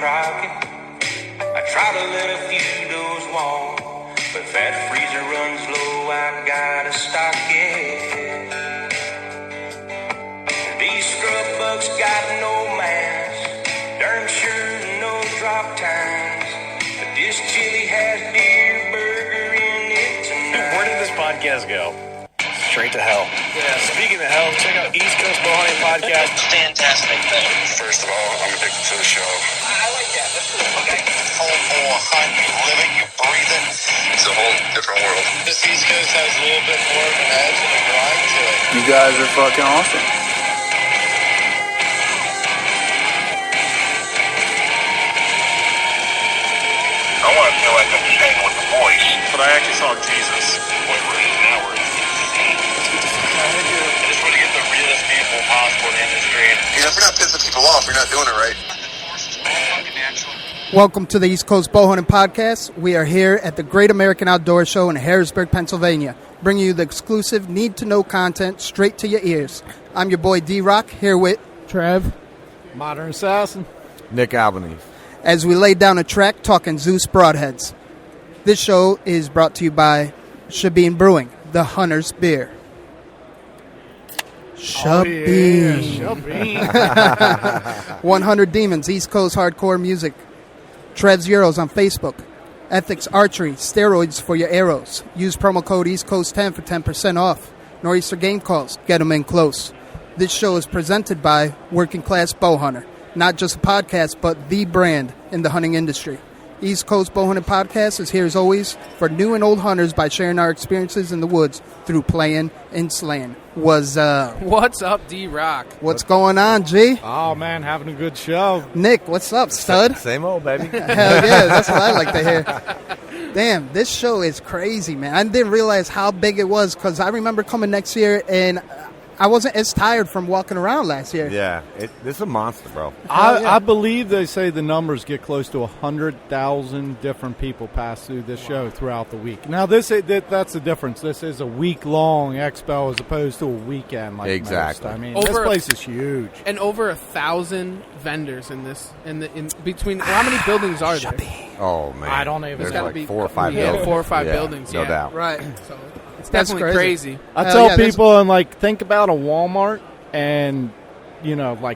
rocking. I try to let a few doors walk, but if that freezer runs low, I gotta stock it. These scrub bucks got no mask, darn sure no drop times, but this chili has deer burger in it tonight. Where did this podcast go? Straight to hell. Yeah, speaking of hell, check out East Coast Bowhunting Podcast. Fantastic. First of all, I'm addicted to the show. I like that. That's cool. Okay. Full hunt. You live it, you breathe it. It's a whole different world. This East Coast has a little bit more of an edge and a grind to it. You guys are fucking awesome. I want to feel like I'm just hanging with the boys. But I actually saw Jesus. Wait, we're in now. We're I just want to get the realest people possible in the industry. You know, if you're not pissing people off, you're not doing it right. Welcome to the East Coast Bowhunting Podcast. We are here at the Great American Outdoor Show in Harrisburg, Pennsylvania, bringing you the exclusive need-to-know content straight to your ears. I'm your boy D-Rock, here with Trev, Modern Assassin, Nick Albanese. as we lay down a track talking Zeus Broadheads. This show is brought to you by Shabeen Brewing, the Hunter's Beer. Shabeen. 100 Demons, East Coast Hardcore Music. Trev's Euros on Facebook. Ethics Archery, steroids for your arrows. Use promo code EastCoast10 for 10% off. Nor'easter Game Calls, get them in close. This show is presented by Working Class Bowhunter. Not just a podcast, but the brand in the hunting industry. East Coast Bowhunting Podcast is here as always for new and old hunters by sharing our experiences in the woods through playing and slaying. What's What's up, D-Rock? What's going on, G? Oh, man, having a good show. Nick, what's up, stud? Same old, baby. Hell yeah, that's what I like to hear. Damn, this show is crazy, man. I didn't realize how big it was because I remember coming next year and I wasn't as tired from walking around last year. Yeah, this is a monster, bro. I believe they say the numbers get close to 100,000 different people pass through this show throughout the week. Now, that's the difference. This is a week-long expo as opposed to a weekend like Exactly. most. I mean, this place is huge. And over 1,000 vendors in this, in between. How many buildings are there? Oh, man. I don't even There's know. like 4 or 5 Yeah, buildings. 4 or 5 Yeah, buildings. No Yeah. doubt. Right. So it's That's definitely crazy. I Hell tell yeah, that's- people, and think about a Walmart and,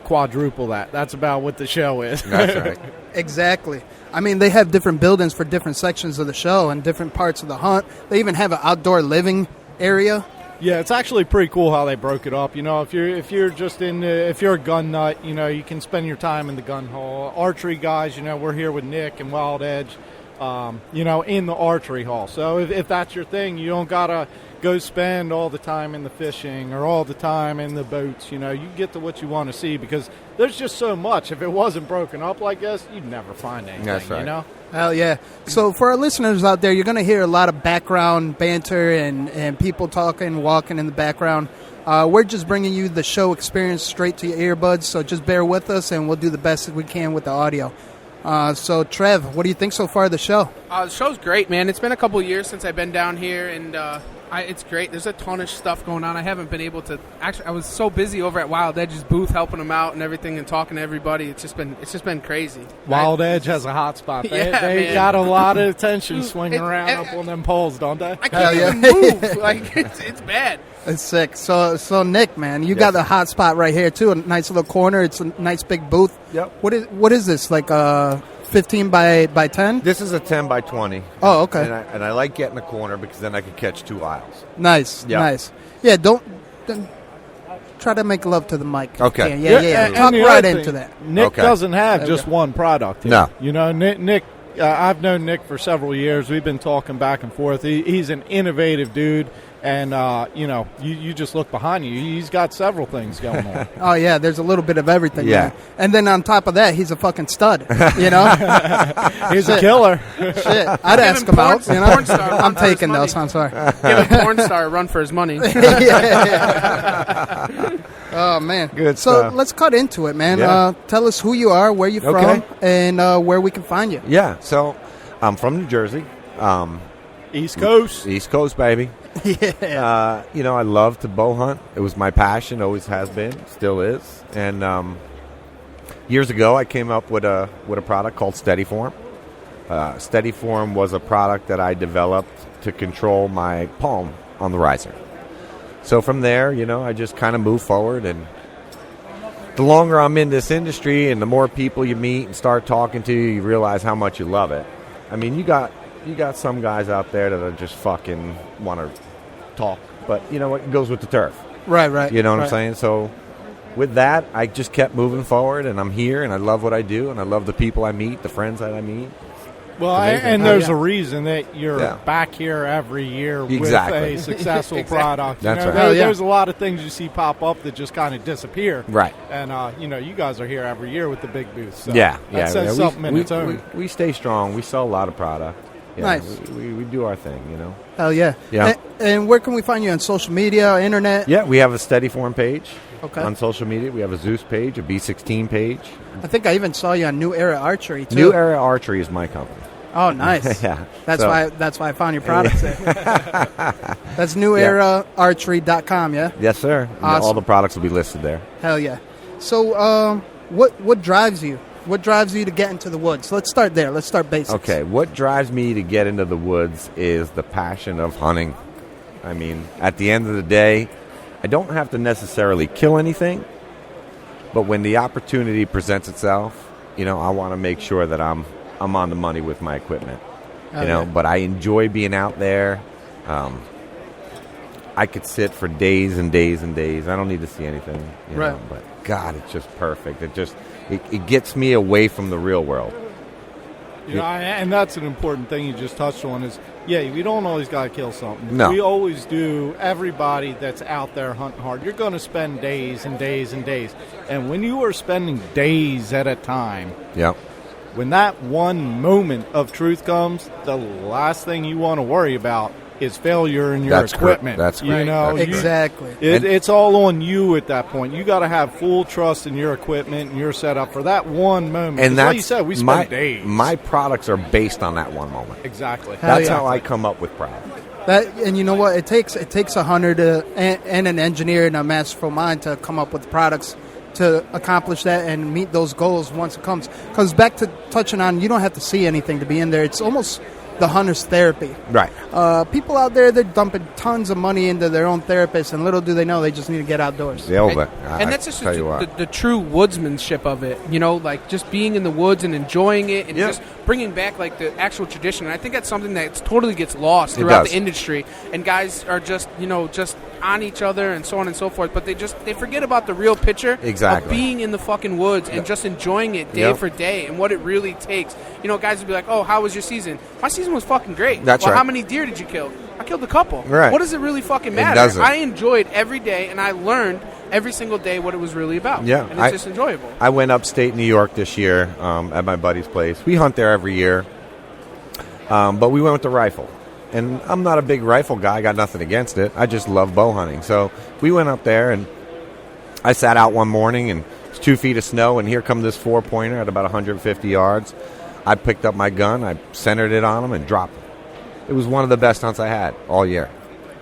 quadruple that. That's about what the show is. That's right. Exactly. I mean, they have different buildings for different sections of the show and different parts of the hunt. They even have an outdoor living area. Yeah, it's actually pretty cool how they broke it up. If you're just if you're a gun nut, you can spend your time in the gun hall. Archery guys, we're here with Nick and Wild Edge, in the archery hall. So if that's your thing, you don't gotta go spend all the time in the fishing or all the time in the boats. You get to what you want to see because there's just so much. If it wasn't broken up like this, you'd never find anything. That's right. Hell yeah. So for our listeners out there, you're going to hear a lot of background banter and people talking, walking in the background. We're just bringing you the show experience straight to your earbuds, so just bear with us, and we'll do the best that we can with the audio. So, Trev, what do you think so far of the show? The show's great, man. It's been a couple of years since I've been down here, and it's great. There's a ton of stuff going on. I haven't been able to actually. I was so busy over at Wild Edge's booth helping them out and everything and talking to everybody. It's just been crazy. Wild Edge has a hot spot. They man. got a lot of attention swinging around up on them poles, don't they? I can't even move. It's bad. It's sick. So Nick, man, you got the hot spot right here, too. A nice little corner. It's a nice big booth. Yep. What is this, like 15 by 10? This is a 10 by 20. Oh, okay. And I like getting the corner because then I can catch 2 aisles. Nice, Yeah. nice. Yeah, don't try to make love to the mic. Okay. Yeah. And Talk the right other into thing, that. Nick Okay. doesn't have There just we go. one product here. No. Nick, I've known Nick for several years. We've been talking back and forth. He's an innovative dude, and, you just look behind you. He's got several things going on. Oh, yeah, there's a little bit of everything. Yeah. Man. And then on top of that, he's a fucking stud, He's a killer. Shit, I'd ask him out, porn star run I'm for his taking money. those, I'm sorry. Give a porn star a run for his money. Yeah. Oh, man. Good So stuff. let's cut into it, man. Yeah. Tell us who you are, where you're Okay. from, and where we can find you. Yeah, so I'm from New Jersey. East Coast. East Coast, baby. Yeah. I love to bow hunt. It was my passion, always has been, still is. And Years ago, I came up with a product called Steadyform. Steadyform was a product that I developed to control my palm on the riser. So from there, I just kind of moved forward, and the longer I'm in this industry and the more people you meet and start talking to, you realize how much you love it. I mean, you got some guys out there that are just fucking want to talk, but you know what? It goes with the turf. Right. You know what I'm saying? So with that, I just kept moving forward, and I'm here, and I love what I do, and I love the people I meet, the friends that I meet. Well, and there's a reason that you're back here every year with a successful product. That's right. There's a lot of things you see pop up that just kind of disappear. Right. And, you guys are here every year with the big booth. So that says something in its own. We stay strong. We sell a lot of product. Nice. We do our thing, Hell yeah. Yeah. And where can we find you on social media, internet? Yeah, we have a Steadyform page on social media. We have a Zeus page, a B16 page. I think I even saw you on New Era Archery, too. New Era Archery is my company. Oh, nice. Yeah. That's why I found your products there. That's neweraarchery.com, yeah? Yes, sir. Awesome. All the products will be listed there. Hell yeah. So what drives you? What drives you to get into the woods? Let's start there. Let's start basics. Okay, what drives me to get into the woods is the passion of hunting. I mean, at the end of the day, I don't have to necessarily kill anything, but when the opportunity presents itself, I want to make sure that I'm on the money with my equipment. But I enjoy being out there. I could sit for days and days and days. I don't need to see anything. Right. But God, it's just perfect. It gets me away from the real world. And that's an important thing you just touched on is, we don't always got to kill something. No. We always do. Everybody that's out there hunting hard, you're going to spend days and days and days. And when you are spending days at a time, when that one moment of truth comes, the last thing you want to worry about is failure in your equipment. That's great. Exactly. It's all on you at that point. You got to have full trust in your equipment and your setup for that one moment. And that's like you said, we spend days. My products are based on that one moment. Exactly. That's how I come up with products. And you know what? It takes a hunter and an engineer and a masterful mind to come up with products to accomplish that and meet those goals once it comes. Because back to touching on, you don't have to see anything to be in there. It's almost the hunter's therapy. Right. People out there, they're dumping tons of money into their own therapist, and little do they know they just need to get outdoors. And that's just the true woodsmanship of it, like just being in the woods and enjoying it and just bringing back like the actual tradition. And I think that's something that totally gets lost throughout the industry, and guys are just just on each other and so on and so forth, but they forget about the real picture of being in the fucking woods and just enjoying it day for day and what it really takes. Guys would be like, oh, how was your season? My season was fucking great. That's right. How many deer did you kill? I killed a couple. Right. What does it really fucking matter? It doesn't. I enjoyed every day, and I learned every single day what it was really about. Yeah. And it's just enjoyable. I went upstate New York this year at my buddy's place. We hunt there every year, but we went with the rifle. And I'm not a big rifle guy. I got nothing against it. I just love bow hunting. So we went up there, and I sat out one morning, and it's 2 feet of snow, and here come this 4-pointer at about 150 yards. I picked up my gun, I centered it on him, and dropped him. It was one of the best hunts I had all year.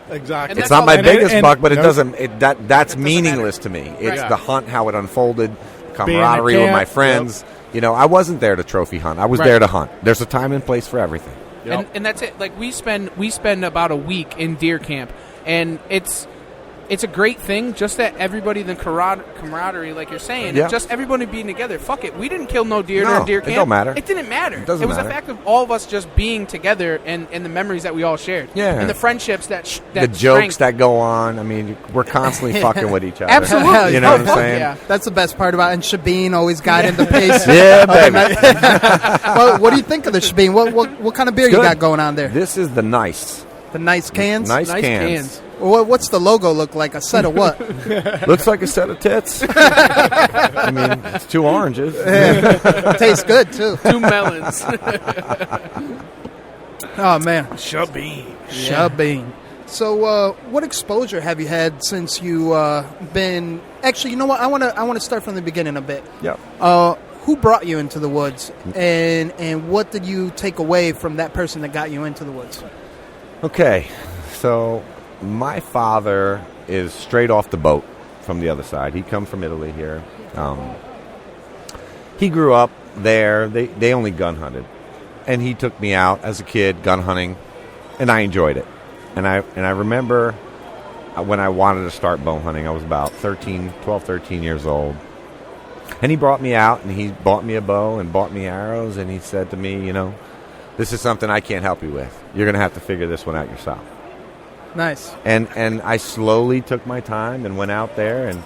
Exactly. It's not my biggest buck, but it doesn't. That's meaningless to me. It's the hunt, how it unfolded, the camaraderie with my friends. I wasn't there to trophy hunt. I was there to hunt. There's a time and place for everything. Yep. And that's it. Like we spend about a week in deer camp, and it's a great thing. Just that everybody, the camaraderie, like you're saying, just everybody being together. Fuck it, we didn't kill no deer during deer camp. It don't matter. It didn't matter. It was the fact of all of us just being together and the memories that we all shared. Yeah, and the friendships that the jokes that go on. I mean, we're constantly fucking with each other. Absolutely, you know what I'm saying? Yeah. That's the best part about it. And Shabine always guiding the pace. Yeah, baby. Well, what do you think of the Shabine? What kind of beer you got going on there? This is the nice. The nice cans? Nice cans. Well, what's the logo look like? A set of what? Looks like a set of tits. I mean, it's 2 oranges. Tastes good, too. 2 melons. Oh, man. Shabine. So, what exposure have you had since you been... Actually, you know what? I want to start from the beginning a bit. Yeah. Who brought you into the woods, and what did you take away from that person that got you into the woods? Okay, so my father is straight off the boat from the other side. He comes from Italy here. he grew up there. They only gun hunted. And he took me out as a kid gun hunting, and I enjoyed it. And I remember when I wanted to start bow hunting, I was about 12, 13 years old. And he brought me out, and he bought me a bow and bought me arrows, and he said to me, you know, this is something I can't help you with. You're going to have to figure this one out yourself. Nice. And I slowly took my time and went out there, and,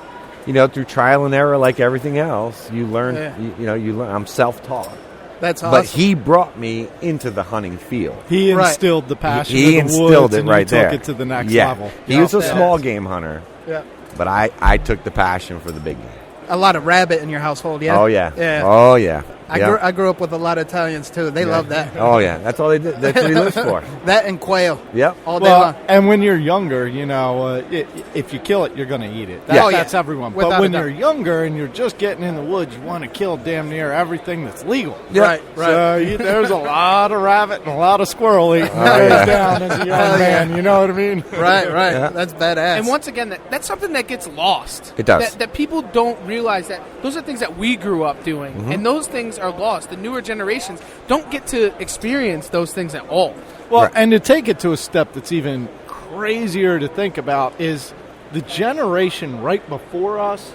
you know, through trial and error like everything else, you learn, you learn. I'm self-taught. That's awesome. But he brought me into the hunting field. He instilled the passion. He of the instilled woods, it and right you there. Took it to the next yeah. level. He was a small game hunter. Yeah. But I took the passion for the big game. A lot of rabbit in your household, yeah? Oh, yeah. Yeah. Oh, yeah. I grew up with a lot of Italians, too. They love that. Oh, yeah. That's all they did. That's what he lives for. That and quail. Yep. All day long. And when you're younger, you know, if you kill it, you're going to eat it. That's everyone. Without but when a doubt. you're younger and you're just getting in the woods, you want to kill damn near everything that's legal. Right. So there's a lot of rabbit and a lot of squirrel eating down as a young man. You know what I mean? Right. Yeah. That's badass. And once again, that's something that gets lost. It does. That people don't realize that those are things that we grew up doing, and those things are lost. The newer generations don't get to experience those things at all. Well, and to take it to a step that's even crazier to think about is the generation right before us,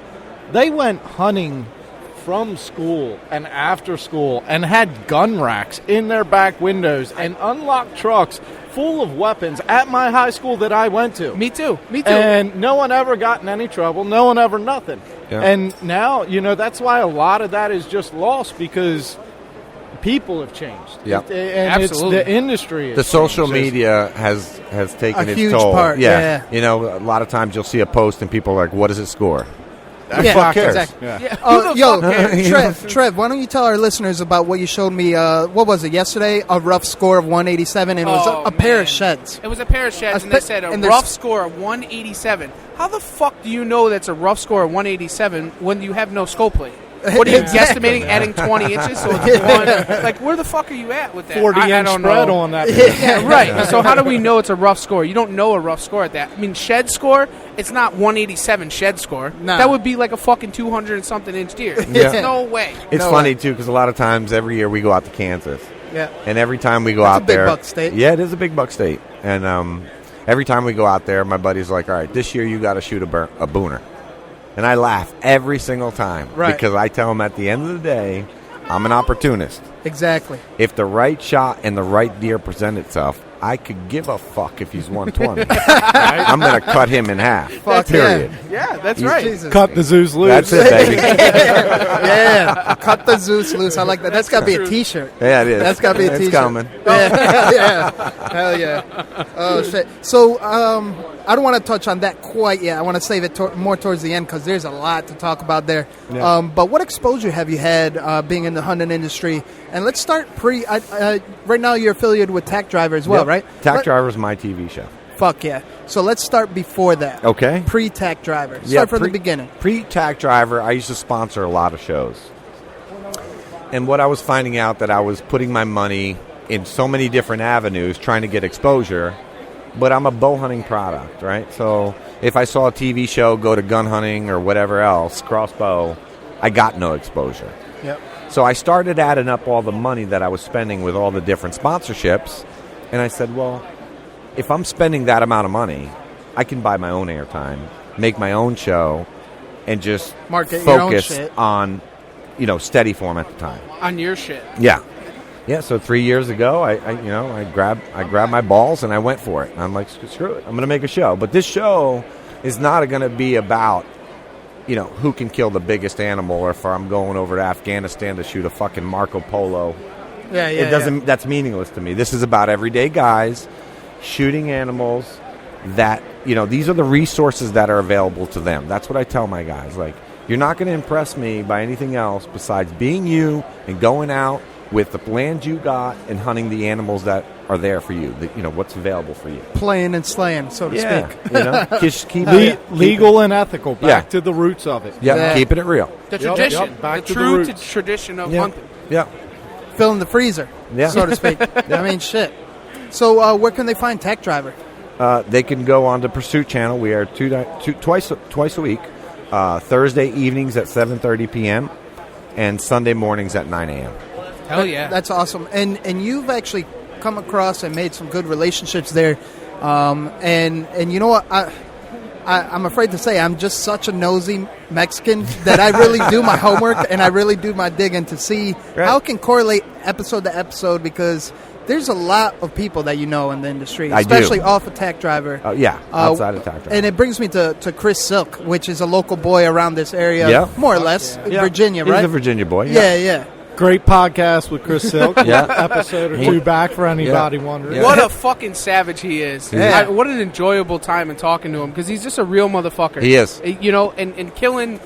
they went hunting from school and after school and had gun racks in their back windows and unlocked trucks full of weapons at my high school that I went to. Me too. And no one ever got in any trouble. No one ever nothing. Yeah. And now, you know, that's why a lot of that is just lost because people have changed. Yeah. And Absolutely. it's the industry. The social media has taken A its huge toll. part, yeah. You know, a lot of times you'll see a post and people are like, what does it score? Who Yeah, the fuck cares? exactly. Yeah. Trev, why don't you tell our listeners about what you showed me, what was it, yesterday? A rough score of 187, and it was a pair of sheds. It was a pair of sheds, and they said a rough score of 187. How the fuck do you know that's a rough score of 187 when you have no scope plate? What are you guesstimating? Adding 20 inches, so it's one. Like, where the fuck are you at with that? 40-inch spread know. on that. Yeah, right. So how do we know it's a rough score? You don't know a rough score at that. I mean, shed score, it's not 187 shed score. Nah. That would be like a fucking 200 and something inch deer. Yeah. There's no way. It's funny, too, because a lot of times every year we go out to Kansas. Yeah. And every time we go That's out a big there. buck state. Yeah, it is a big buck state. And every time we go out there, my buddy's like, all right, this year you got to shoot a booner. And I laugh every single time. Right. Because I tell him at the end of the day, I'm an opportunist. Exactly. If the right shot and the right deer present itself, I could give a fuck if he's 120. I'm going to cut him in half. Fuck period. Yeah, that's right. Jesus. Cut the Zeus loose. That's it, baby. Yeah. Cut the Zeus loose. I like that. That's got to be a T-shirt. Yeah, it is. That's got to be a T-shirt. It's coming. Yeah. Hell yeah. Oh, shit. So, I don't want to touch on that quite yet. I want to save it more towards the end because there's a lot to talk about there. Yeah. But what exposure have you had being in the hunting industry? And let's start right now you're affiliated with Tack Driver as well, Yep. right? Tack Driver's my TV show. Fuck yeah. So let's start before that. Okay. Pre-Tack Driver. Start from the beginning. Pre-Tack Driver, I used to sponsor a lot of shows. And what I was finding out that I was putting my money in so many different avenues trying to get exposure, but I'm a bow hunting product, right? So if I saw a TV show, go to gun hunting or whatever else, crossbow, I got no exposure. Yep. So I started adding up all the money that I was spending with all the different sponsorships, and I said, well, if I'm spending that amount of money, I can buy my own airtime, make my own show, and just Market your own focus shit. on, Steady Form at the time. On your shit. Yeah. Yeah, so 3 years ago, I grabbed my balls and I went for it. And I'm like, screw it, I'm going to make a show. But this show is not going to be about, who can kill the biggest animal, or if I'm going over to Afghanistan to shoot a fucking Marco Polo. Yeah. It doesn't. That's meaningless to me. This is about everyday guys shooting animals that, these are the resources that are available to them. That's what I tell my guys. Like, you're not going to impress me by anything else besides being you and going out with the land you got and hunting the animals that are there for you, what's available for you. Playing and slaying, so to speak. Just keep legal and ethical, back to the roots of it. Yeah, keeping it real. The tradition. Yep, back the to the true roots. tradition of Yeah. hunting. Yeah. Filling the freezer, so to speak. I mean, shit. So where can they find Tack Driver? They can go on the Pursuit channel. We are twice a week, Thursday evenings at 7:30 p.m. and Sunday mornings at 9 a.m. Hell yeah. That's awesome. And you've actually come across and made some good relationships there. And you know what? I'm afraid to say I'm just such a nosy Mexican that I really do my homework and I really do my digging to see how it can correlate episode to episode, because there's a lot of people that you know in the industry, especially off of Tack Driver. Outside of Tack Driver. And it brings me to Chris Silk, which is a local boy around this area, more or less, Virginia, right? He's a Virginia boy. Yeah. Great podcast with Chris Silk. Episode or two back for anybody wondering. Yeah. What a fucking savage he is. Yeah. What an enjoyable time in talking to him, because he's just a real motherfucker. He is. You know, and killing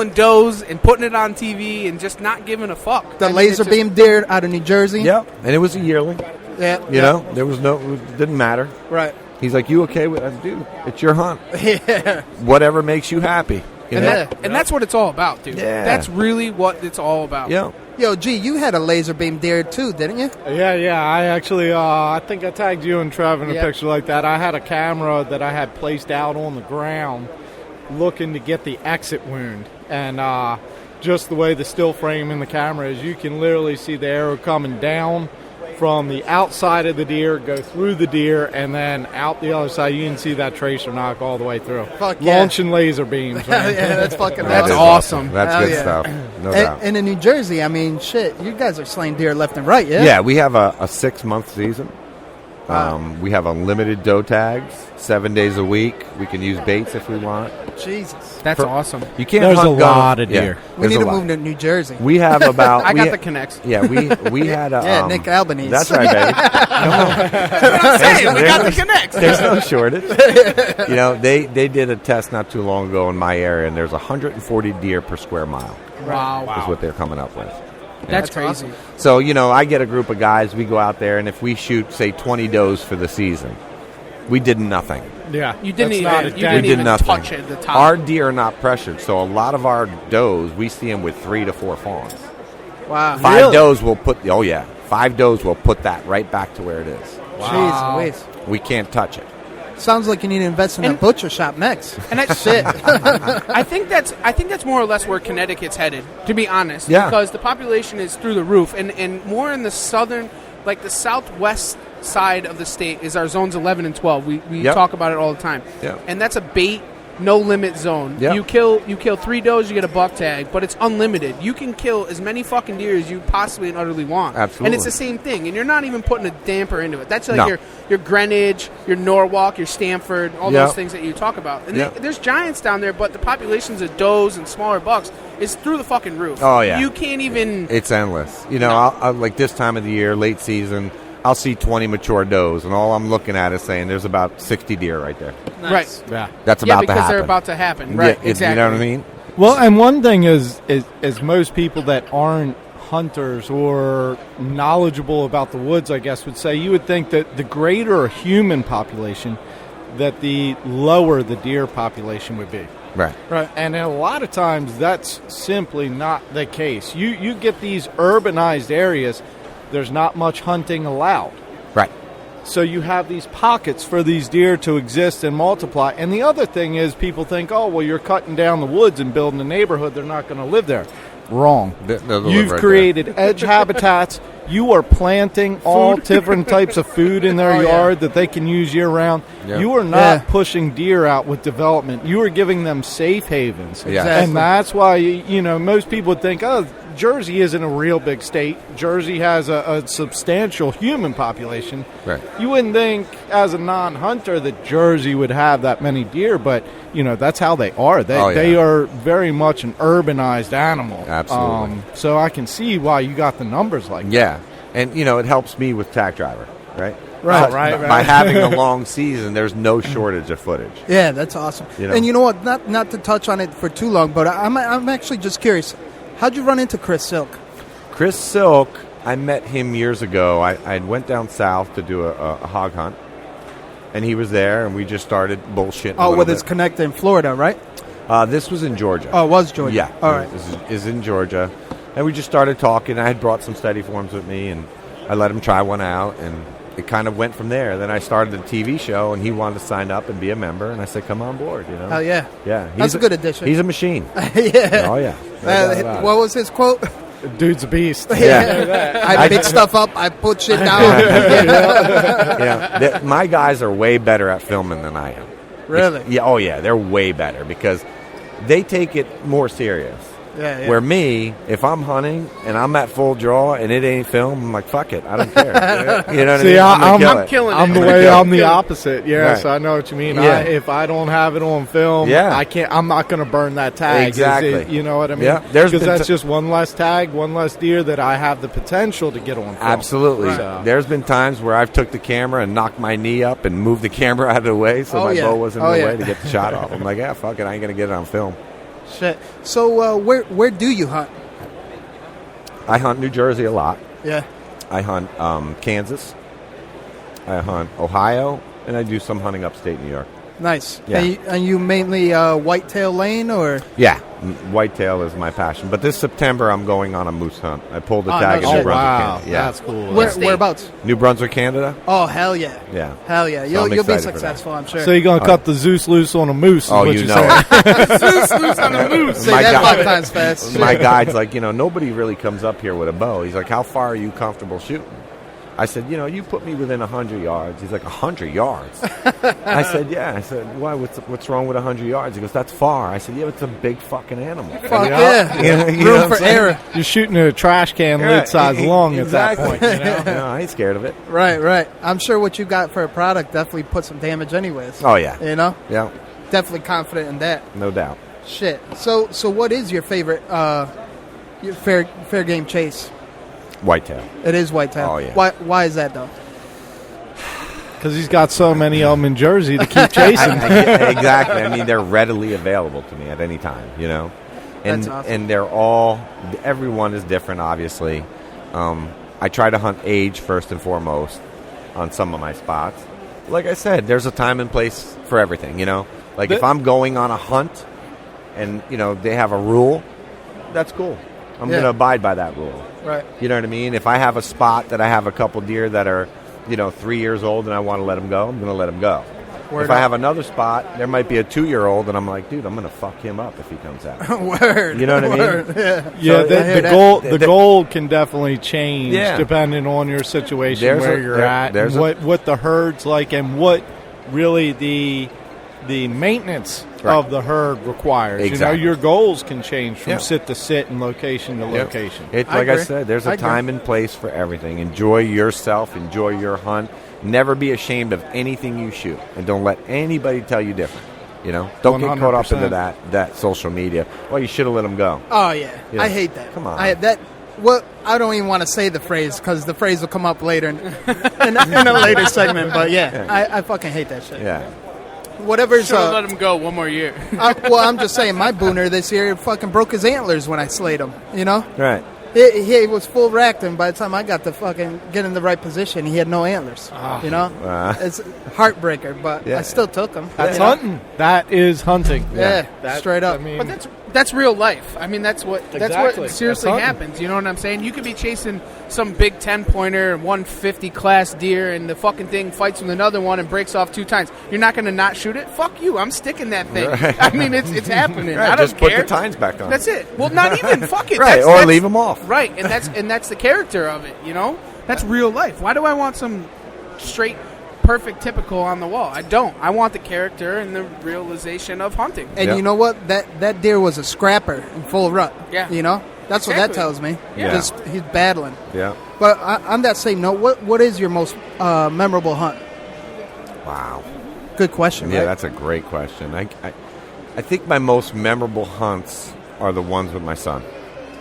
does and putting it on TV and just not giving a fuck. The laser beam deer out of New Jersey. Yep. And it was a yearling. Yeah. You know, there was it didn't matter. Right. He's like, you okay with that? Dude, it's your hunt. Yeah. Whatever makes you happy. You know? And that's what it's all about, dude. Yeah. That's really what it's all about. Yeah. Yo, G, you had a laser beam deer too, didn't you? Yeah. I actually, I think I tagged you and Trev in a picture like that. I had a camera that I had placed out on the ground looking to get the exit wound. And just the way the still frame in the camera is, you can literally see the arrow coming down from the outside of the deer, go through the deer, and then out the other side. You can see that tracer knock all the way through. Fuck yeah. Launching laser beams. Man. Yeah, that's fucking That's awesome. awesome. That's Hell good yeah. stuff. No doubt. And in New Jersey, I mean, shit, you guys are slaying deer left and right, yeah? Yeah, we have a 6-month season. We have unlimited doe tags, 7 days a week. We can use baits if we want. Jesus. That's awesome. You can't There's hunt a lot of yeah, deer. We there's need a to lot. move to New Jersey. We have about... I got the connects. Yeah, we had a... Yeah, Nick Albanese. That's right, baby. Come on. I'm saying, we got the connects. There's no shortage. You know, they did a test not too long ago in my area, and there's 140 deer per square mile. Wow. Is what they're coming up with. That's crazy. So, you know, I get a group of guys, we go out there, and if we shoot, say, 20 does for the season, we did nothing. Yeah. You didn't That's even, not a you didn't We did even nothing. touch it at the top. Our deer are not pressured, so a lot of our does, we see them with 3 to 4 fawns. Wow. 5 does will put, 5 does will put that right back to where it is. Jeez Louise. We can't touch it. Sounds like you need to invest in a butcher shop next. And that's Shit. I think that's more or less where Connecticut's headed, to be honest. Yeah. Because the population is through the roof, and more in the southern, like the southwest side of the state is our zones 11 and 12. We talk about it all the time. Yep. And that's a bait, no limit zone. Yep. You kill 3 does, you get a buck tag, but it's unlimited. You can kill as many fucking deer as you possibly and utterly want. Absolutely. And it's the same thing, and you're not even putting a damper into it. That's like your Greenwich, your Norwalk, your Stamford, all those things that you talk about. And there's giants down there, but the populations of does and smaller bucks is through the fucking roof. Oh, yeah. You can't even... It's endless. You know, I'll like this time of the year, late season, I'll see 20 mature does, and all I'm looking at is saying there's about 60 deer right there. Right. Yeah. That's about to because happen. they're about to happen. Right, Yeah, exactly. You know what I mean? Well, and one thing is most people that aren't hunters or knowledgeable about the woods, I guess, would say, you would think that the greater a human population, that the lower the deer population would be. Right. Right. And a lot of times that's simply not the case. You get these urbanized areas, there's not much hunting allowed. Right. So you have these pockets for these deer to exist and multiply. And the other thing is, people think, oh, well, you're cutting down the woods and building a neighborhood. They're not going to live there. Wrong. They'll live You've right created edge habitats. You are planting all different types of food in their yard that they can use year-round. Yeah. You are not pushing deer out with development. You are giving them safe havens. Yeah. Exactly. And that's why, you know, most people would think, oh, Jersey isn't a real big state. Jersey has a substantial human population. Right. You wouldn't think, as a non-hunter, that Jersey would have that many deer, but, you know, that's how they are. They are very much an urbanized animal. Absolutely. So I can see why you got the numbers like that. Yeah. And, you know, it helps me with Tack Driver, right? Right. By having a long season, there's no shortage of footage. Yeah, that's awesome. You know? And you know what? Not to touch on it for too long, but I'm actually just curious. How'd you run into Chris Silk? Chris Silk, I met him years ago. I went down south to do a hog hunt, and he was there, and we just started bullshitting. Oh, with his connector in Florida, right? This was in Georgia. Oh, it was Georgia. Yeah. All right. This is in Georgia. And we just started talking. I had brought some steady forms with me, and I let him try one out, and it kind of went from there. Then I started the TV show, and he wanted to sign up and be a member, and I said, "Come on board." You know? Oh yeah, Yeah, that's a good addition. He's a machine. Yeah. Oh yeah. No doubt about What was his quote? Dude's a beast. Yeah. I pick stuff up, I put shit down. Yeah, my guys are way better at filming than I am. Really? Yeah. Oh yeah, they're way better because they take it more serious. Yeah. Where me, if I'm hunting and I'm at full draw and it ain't film, I'm like, fuck it, I don't care. You know what See, I mean? I'm gonna kill it. killing it. I'm the opposite. Yeah, Right. so I know what you mean. Yeah. If I don't have it on film, Yeah. I can't. I'm not going to burn that tag. Exactly. You know what I mean? Yeah. There's Because been that's just one less tag, one less deer that I have the potential to get on film. Absolutely. So- There's been times where I've took the camera and knocked my knee up and moved the camera out of the way so my bow wasn't in the way to get the shot off. I'm like, yeah, fuck it, I ain't going to get it on film. Shit. So where do you hunt? I hunt New Jersey a lot. Yeah. I hunt Kansas. I hunt Ohio. And I do some hunting upstate New York. Nice. Yeah. And you mainly whitetail lane or? Yeah, whitetail is my passion. But this September, I'm going on a moose hunt. I pulled the tag no in New shit. Brunswick, Wow, Canada. Yeah. that's cool. Whereabouts? New Brunswick, Canada. Oh hell yeah. Yeah. Hell yeah. So You'll I'm be excited for successful, I'm sure. So you're going to cut the Zeus loose on a moose? Is Oh, what you you're know saying? it. Loose on a moose. Say my that guy- 5 times fast. My guide's like, nobody really comes up here with a bow. He's like, how far are you comfortable shooting? I said, you put me within 100 yards. He's like, 100 yards? I said, yeah. I said, why? What's wrong with 100 yards? He goes, that's far. I said, yeah, it's a big fucking animal. Fuck yeah. Room for error. You're shooting a trash can lid size long exactly. at that point. No, I ain't scared of it. Right. I'm sure what you got for a product definitely put some damage anyways. Oh, yeah. Yeah, Definitely confident in that. no doubt. Shit. So what is your favorite your fair game chase? Whitetail. It is whitetail. Oh, yeah. Why is that though? Because he's got so many of them in Jersey to keep chasing. Exactly. I mean, they're readily available to me at any time, And That's awesome. and everyone is different, obviously. I try to hunt age first and foremost on some of my spots. Like I said, there's a time and place for everything, Like if I'm going on a hunt and, they have a rule, that's cool. I'm going to abide by that rule. Right. You know what I mean? If I have a spot that I have a couple deer that are, 3 years old and I want to let them go, I'm going to let them go. If I have another spot, there might be a 2-year-old, and I'm like, dude, I'm going to fuck him up if he comes out. Word. You know what I mean? Yeah. Yeah, So, the goal can definitely change Yeah. depending on your situation, There's where a- you're there- at, there's and what the herd's like, and what really the maintenance of the herd requires. Exactly. Your goals can change from Yeah. sit to sit and location to location. It's I like I agree. said, there's I a agree. time and place for everything. Enjoy yourself. Enjoy your hunt. Never be ashamed of anything you shoot, and don't let anybody tell you different. Don't get caught up 100%. into that social media. Well, you should have let them go. Oh yeah. Yeah. I hate that. Come on. I don't even want to say the phrase because the phrase will come up later in a later segment. But yeah, I fucking hate that shit. Yeah. Whatever's Should have let him go one more year. I'm just saying, my booner this year fucking broke his antlers when I slayed him. Right. He was full racked, and by the time I got to fucking get in the right position, he had no antlers. It's heartbreaker, but Yeah. I still took him. That's hunting. That is hunting. Yeah, That- straight up. I mean, But that's real life. I mean, that's what Exactly. seriously That's hunting. happens. You know what I'm saying? You could be chasing some big 10-pointer, 150 class deer, and the fucking thing fights with another one and breaks off 2 times. You're not going to not shoot it? Fuck you! I'm sticking that thing. Right. I mean, it's happening. Right, I don't just put care. the tines back on. That's it. Well, not even. Fuck it. Right, or leave them off. Right, and that's the character of it. That's real life. Why do I want some straight, perfect, typical on the wall? I don't. I want the character and the realization of hunting. And Yeah. you know what? That deer was a scrapper in full rut. Yeah. That's what that Exactly. tells me. Yeah. Just he's battling. Yeah. But on that same note, what is your most memorable hunt? Wow. Good question. Yeah, right? that's a great question. I think my most memorable hunts are the ones with my son.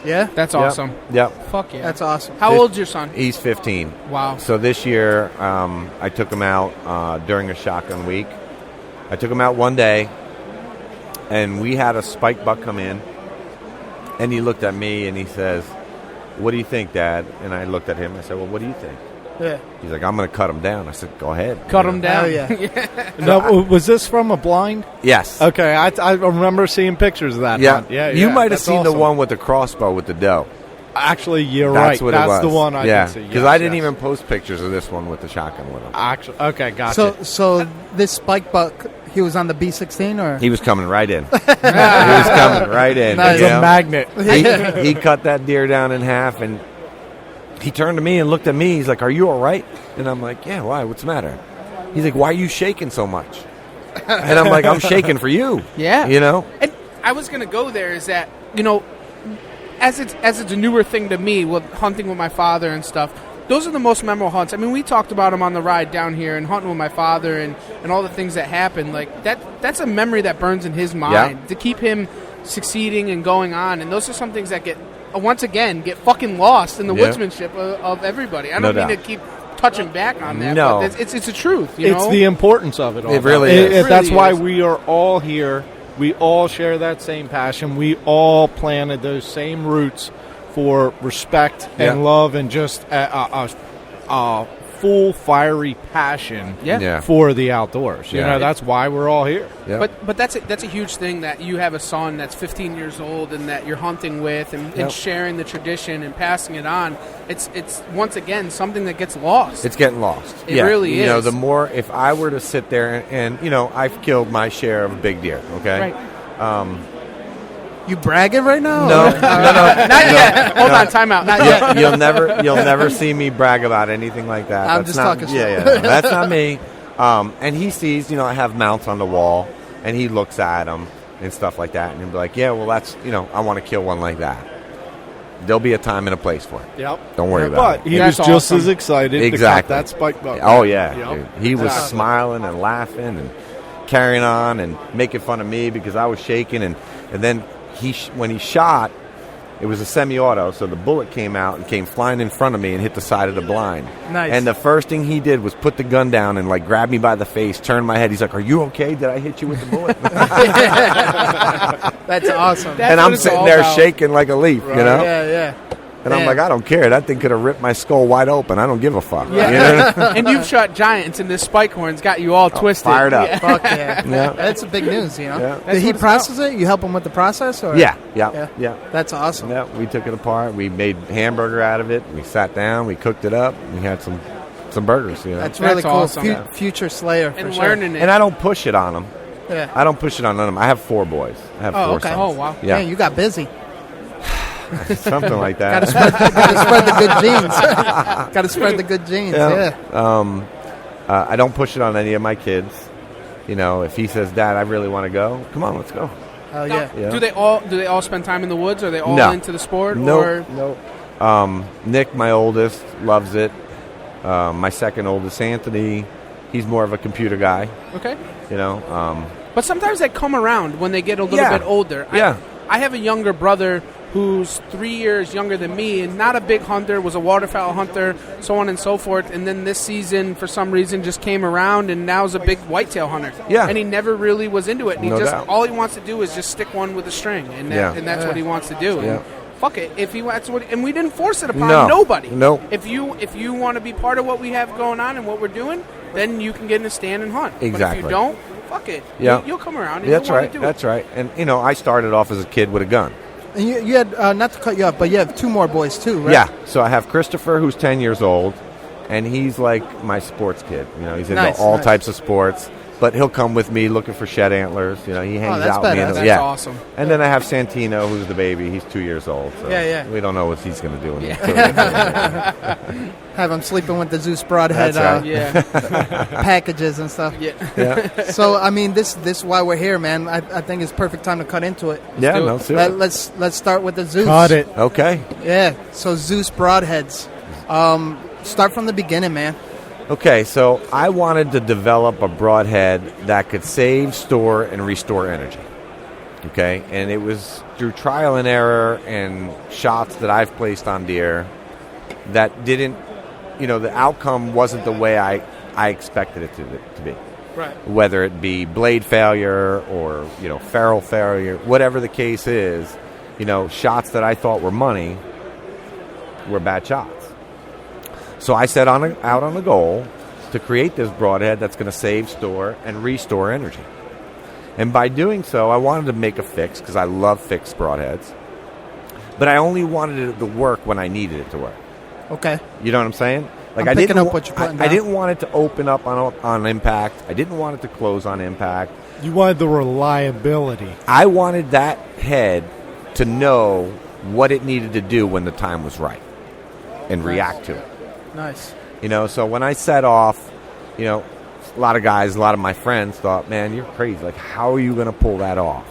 Yeah. That's Yep. awesome. Yep. Fuck yeah. That's awesome. How old's your son? He's 15. Wow. So this year, I took him out during a shotgun week. I took him out one day, and we had a spike buck come in, and he looked at me, and he says, "What do you think, Dad?" And I looked at him. I said, "Well, what do you think?" Yeah. He's like, "I'm going to cut him down." I said, "Go ahead." Cut him down. Hell yeah. No, was this from a blind? Yes. Okay, I remember seeing pictures of that. Yeah. hunt. Yeah. You might have that's seen the awesome. one with the crossbow with the doe. Actually, you're That's right. what That's it was. the one I yeah. can see. Because Yes, I didn't yes. even post pictures of this one with the shotgun with him. Actually, okay, gotcha. So this spike buck, he was on the B-16, or He was coming right in. He was coming right in. Nice. it's you a know? magnet. He cut that deer down in half, and he turned to me and looked at me. He's like, "Are you all right?" And I'm like, "Yeah, why? What's the matter?" He's like, "Why are you shaking so much?" And I'm like, "I'm shaking for you." Yeah. You know? And I was going to go there is that, as it's a newer thing to me with hunting with my father and stuff, those are the most memorable hunts. I mean, we talked about them on the ride down here and hunting with my father and all the things that happened. Like, that's a memory that burns in his mind to keep him succeeding and going on. And those are some things that get fucking lost in the woodsmanship of everybody. I don't mean to keep touching back on that, but it's the truth. It's the importance of it all. It really is. That's really why is. we are all here. We all share that same passion. We all planted those same roots for respect and love and just a full fiery passion for the outdoors. You know, that's why we're all here. Yeah. But that's a huge thing that you have a son that's 15 years old and that you're hunting with and sharing the tradition and passing it on. It's once again something that gets lost. It's getting lost. It really is. You know, the more, if I were to sit there and I've killed my share of big deer, okay? Right. you bragging right now? No, or- no. Not yet. Hold on, time out. Not yet. You'll never see me brag about anything like that. I'm That's just not, talking Yeah, shit. no, that's not me. And he sees, I have mounts on the wall, and he looks at them and stuff like that, and he'll be like, yeah, well, that's, I want to kill one like that. There'll be a time and a place for it. Yep. Don't worry about But it. he That's was just awesome. as excited to cut Exactly. that spike buck. Oh, yeah. Yep. Dude. He was Exactly. smiling and laughing and carrying on and making fun of me because I was shaking. And then when he shot, it was a semi-auto, so the bullet came out and came flying in front of me and hit the side of the blind. Nice. And the first thing he did was put the gun down and, grab me by the face, turn my head. He's like, "Are you okay? Did I hit you with the bullet?" That's awesome. That's and what I'm it's sitting all there about. shaking like a leaf, Yeah. And I'm Damn. like, I don't care. That thing could have ripped my skull wide open. I don't give a fuck. Yeah. You know? And you've shot giants, and this spike horn's got you all twisted. fired up. Yeah. Fuck yeah. Yeah. That's a big news, Yeah. Did he what it's process it? You help him with the process? Or? Yeah. That's awesome. Yeah, we took it apart. We made hamburger out of it. We sat down. We cooked it up. We had some burgers. That's really That's cool. awesome. Future Slayer, for And sure. learning it. And I don't push it on them. Yeah. I don't push it on none of them. I have 4 boys. I have 4 okay. sons. Oh, wow. Yeah, Man, you got busy. something like Gotta that. spread the good genes. Gotta spread the good genes. Yeah. I don't push it on any of my kids. If he says, "Dad, I really want to go," come on, let's go. Hell yeah. Yeah. Do they all spend time in the woods? Are they all No. into the sport? No, Or no. Nick, my oldest, loves it. My second oldest, Anthony, he's more of a computer guy. okay. But sometimes they come around when they get a little Yeah. bit older. Yeah. I have a younger brother who's 3 years younger than me and not a big hunter, was a waterfowl hunter, so on and so forth. And then this season, for some reason, just came around and now is a big whitetail hunter. Yeah. And he never really was into it. And No he just doubt. all he wants to do is just stick one with a string, and that's what he wants to do. Yeah. And fuck it, if he that's what, and we didn't force it upon No. nobody. No. If you want to be part of what we have going on and what we're doing, then you can get in a stand and hunt. But if Exactly. you don't, fuck it. Yeah. You'll come around. And That's you'll wanna right. do That's it. right. And I started off as a kid with a gun. And you had, not to cut you off, but you have 2 more boys too, right? Yeah. So I have Christopher, who's 10 years old, and he's like my sports kid. He's into Nice, all nice. types of sports. But he'll come with me looking for shed antlers. He hangs that's out with me. badass. That's yeah. awesome. And then I have Santino, who's the baby. He's 2 years old. So Yeah. we don't know what he's going to do. Have him sleeping with the Zeus Broadhead That's right. Yeah. packages and stuff. Yeah. Yeah. So, I mean, this why we're here, man. I think it's perfect time to cut into it. Yeah. do it. No, seriously. Let's start with the Zeus. Cut it. Okay. Yeah. So Zeus Broadheads. Start from the beginning, man. Okay, so I wanted to develop a broadhead that could save, store, and restore energy. Okay, and it was through trial and error and shots that I've placed on deer that didn't, the outcome wasn't the way I expected it to be. Right. Whether it be blade failure or, ferrule failure, whatever the case is, shots that I thought were money were bad shots. So I set out on a goal to create this broadhead that's going to save, store, and restore energy. And by doing so, I wanted to make a fix because I love fixed broadheads. but I only wanted it to work when I needed it to work. Okay. You know what I'm saying? Like I'm I picking didn't. up what you're putting I down. didn't want it to open up on impact. I didn't want it to close on impact. You wanted the reliability. I wanted that head to know what it needed to do when the time was right, and react to it. Nice. You know, so when I set off, you know, a lot of guys, a lot of my friends thought, "Man, you're crazy. Like, how are you going to pull that off?"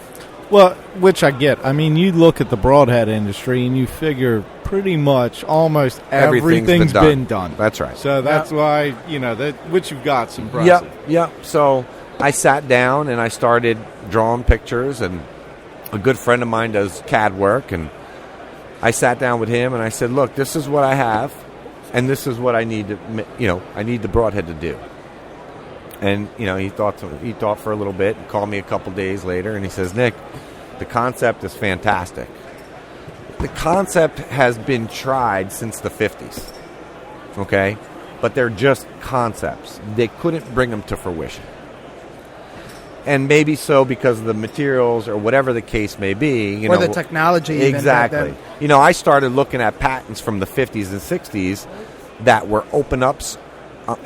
Well, which I get. I mean, you look at the broadhead industry and you figure pretty much almost everything's been done. That's right. So that's why, you know, that which you've got is impressive. Yep. So I sat down and I started drawing pictures, and a good friend of mine does CAD work, and I sat down with him and I said, "Look, this is what I have, and this is what I need to, you know, I need the broadhead to do." And, you know, he thought for a little bit and called me a couple days later, and he says, "Nick, the concept is fantastic. The concept has been tried since the 50s, okay? But they're just concepts. They couldn't bring them to fruition. And maybe so because of the materials or whatever the case may be. You or know, the technology. even back exactly. then. You know, I started looking at patents from the 50s and 60s that were open-ups,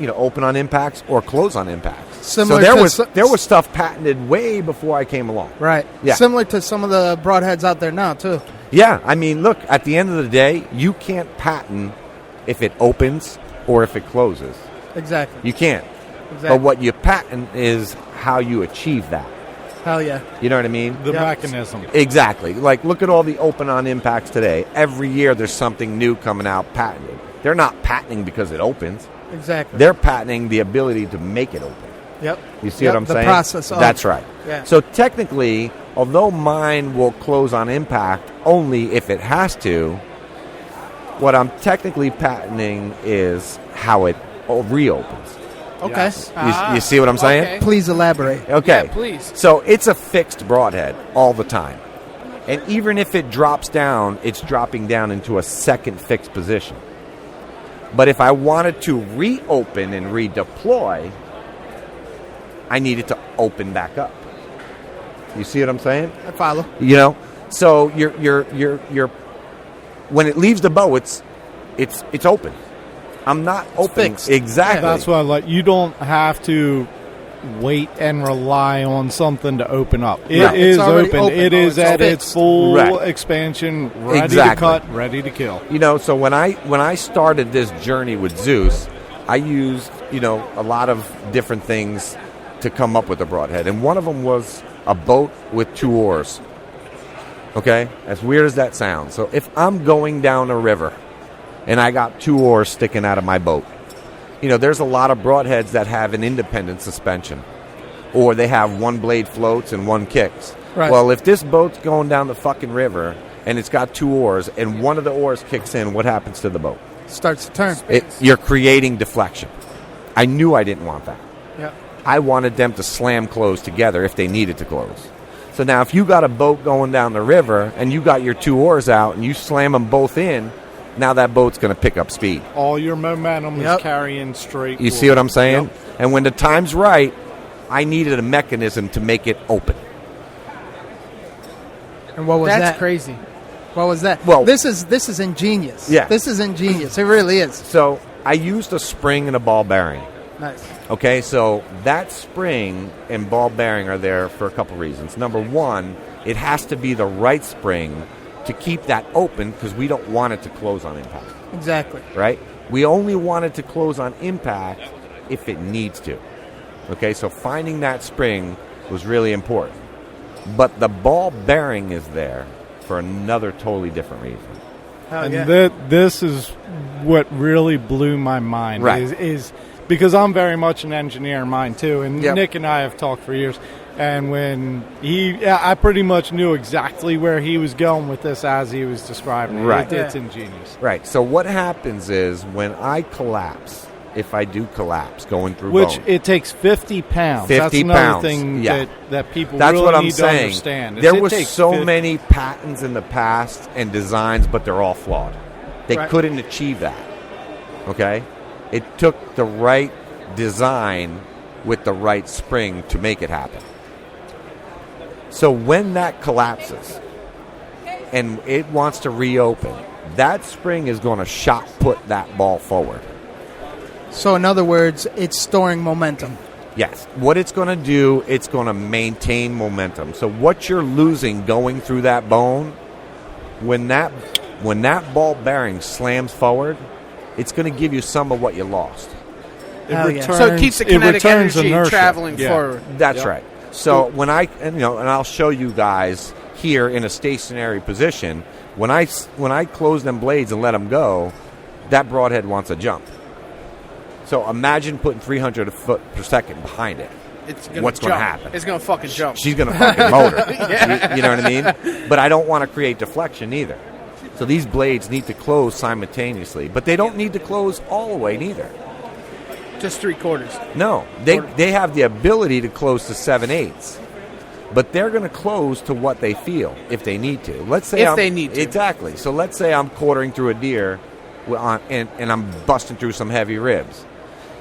you know, open on impacts or close on impacts. Similar so there was stuff patented way before I came along. Right. Yeah. Similar to some of the broadheads out there now, too. Yeah, I mean, look, at the end of the day, you can't patent if it opens or if it closes. Exactly. You can't. Exactly. But what you patent is how you achieve that. Hell yeah. You know what I mean? The mechanism. Exactly. Like, look at all the open on impacts today. Every year there's something new coming out patented. They're not patenting because it opens. Exactly. They're patenting the ability to make it open. Yep. You see what I'm the saying? process of That's right. Yeah. So technically, although mine will close on impact only if it has to, what I'm technically patenting is how it reopens. Okay. Yes. You see what I'm saying? Okay. Please elaborate. Okay. Yeah, please. So it's a fixed broadhead all the time. And even if it drops down, it's dropping down into a second fixed position. But if I wanted to reopen and redeploy, I need it to open back up. You see what I'm saying? I follow. You know, so you're when it leaves the bow, it's open. I'm not opening fixed. exactly. That's why, like, you don't have to wait and rely on something to open up. It No. is It's already open. open. It is It's at fixed. its full Right. expansion, ready Exactly. to cut, ready to kill. You know, so when I started this journey with Zeus, I used, you know, a lot of different things to come up with a broadhead, and one of them was a boat with 2 oars. Okay, as weird as that sounds. So if I'm going down a river and I got 2 oars sticking out of my boat, you know, there's a lot of broadheads that have an independent suspension, or they have 1 blade floats and 1 kicks. Right. Well, if this boat's going down the fucking river and it's got 2 oars and one of the oars kicks in, what happens to the boat? Starts to turn. You're creating deflection. I knew I didn't want that. Yep. I wanted them to slam close together if they needed to close. So now if you got a boat going down the river and you got your 2 oars out and you slam them both in, now that boat's going to pick up speed. All your momentum Yep. is carrying straight. You see what I'm saying? Yep. And when the time's right, I needed a mechanism to make it open. And what was That's that? crazy. What was that? Well- this is ingenious. Yeah. This is ingenious. It really is. So I used a spring and a ball bearing. Nice. Okay, so that spring and ball bearing are there for a couple reasons. Number one, it has to be the right spring to keep that open because we don't want it to close on impact, Exactly. right? We only want it to close on impact if it needs to. Okay, so finding that spring was really important. But the ball bearing is there for another totally different reason. Hell And yeah. this is what really blew my mind. Right. Is because I'm very much an engineer in mine too, and Yep. Nick and I have talked for years. And when I pretty much knew exactly where he was going with this as he was describing it. Right. It's ingenious. Right, so what happens is when I collapse, if I do collapse going through Which bone, it takes 50 pounds. 50 That's another pounds, thing yeah. that people That's really what I'm need saying. to understand. is There it was takes so 50 many patents in the past and designs, but they're all flawed. They Right. couldn't achieve that. Okay? It took the right design with the right spring to make it happen. So when that collapses, and it wants to reopen, that spring is going to shot put that ball forward. So in other words, it's storing momentum. Yes. What it's going to do, it's going to maintain momentum. So what you're losing going through that bone, when that ball bearing slams forward, it's going to give you some of what you lost. So it keeps the kinetic energy traveling forward. That's right. So when and I'll show you guys here in a stationary position, when I close them blades and let them go, that broadhead wants to jump. So imagine putting 300 foot per second behind it. What's going to happen? It's going to fucking jump. She's going to fucking motor. You know what I mean? But I don't want to create deflection either. So these blades need to close simultaneously. But they don't need to close all the way neither. Just 3/4. No. They have the ability to close to 7/8. But they're going to close to what they feel if they need to. Let's say they need to. Exactly. So let's say I'm quartering through a deer and I'm busting through some heavy ribs.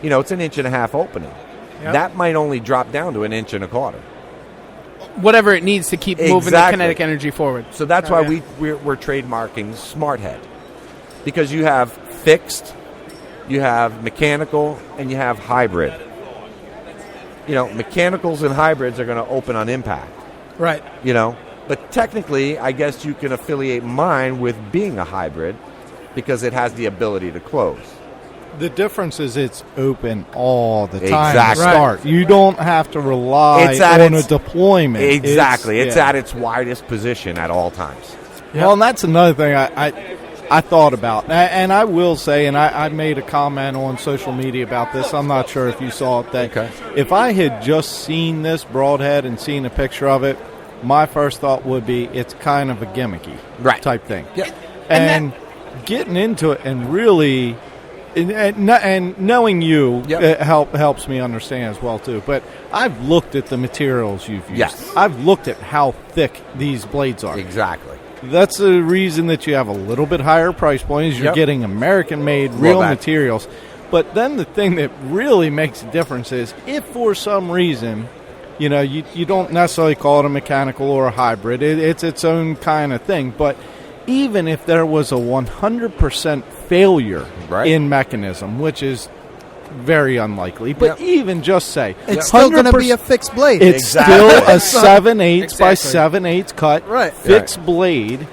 It's an 1.5 inch opening. Yep. That might only drop down to 1.25 inches. Whatever it needs to keep moving the kinetic energy forward. So that's why we're trademarking Smart Head. Because you have fixed, you have mechanical, and you have hybrid. Mechanicals and hybrids are going to open on impact. Right. But technically, I guess you can affiliate mine with being a hybrid because it has the ability to close. The difference is it's open all the time Exactly. to start. You don't have to rely on a deployment. Exactly. It's at its widest position at all times. Yep. Well, and that's another thing I thought about. And I will say, and I made a comment on social media about this. I'm not sure if you saw it. That if I had just seen this broadhead and seen a picture of it, my first thought would be it's kind of a gimmicky type thing. Yeah. And getting into it and really... And knowing you helps me understand as well, too. But I've looked at the materials you've used. Yes. I've looked at how thick these blades are. Exactly. That's the reason that you have a little bit higher price point is you're getting American-made real materials. But then the thing that really makes a difference is if for some reason, you don't necessarily call it a mechanical or a hybrid. It's its own kind of thing. But even if there was a 100% failure in mechanism, which is very unlikely, but even just say it's still going to be a fixed blade. It's still a 7/8 by 7/8 cut fixed blade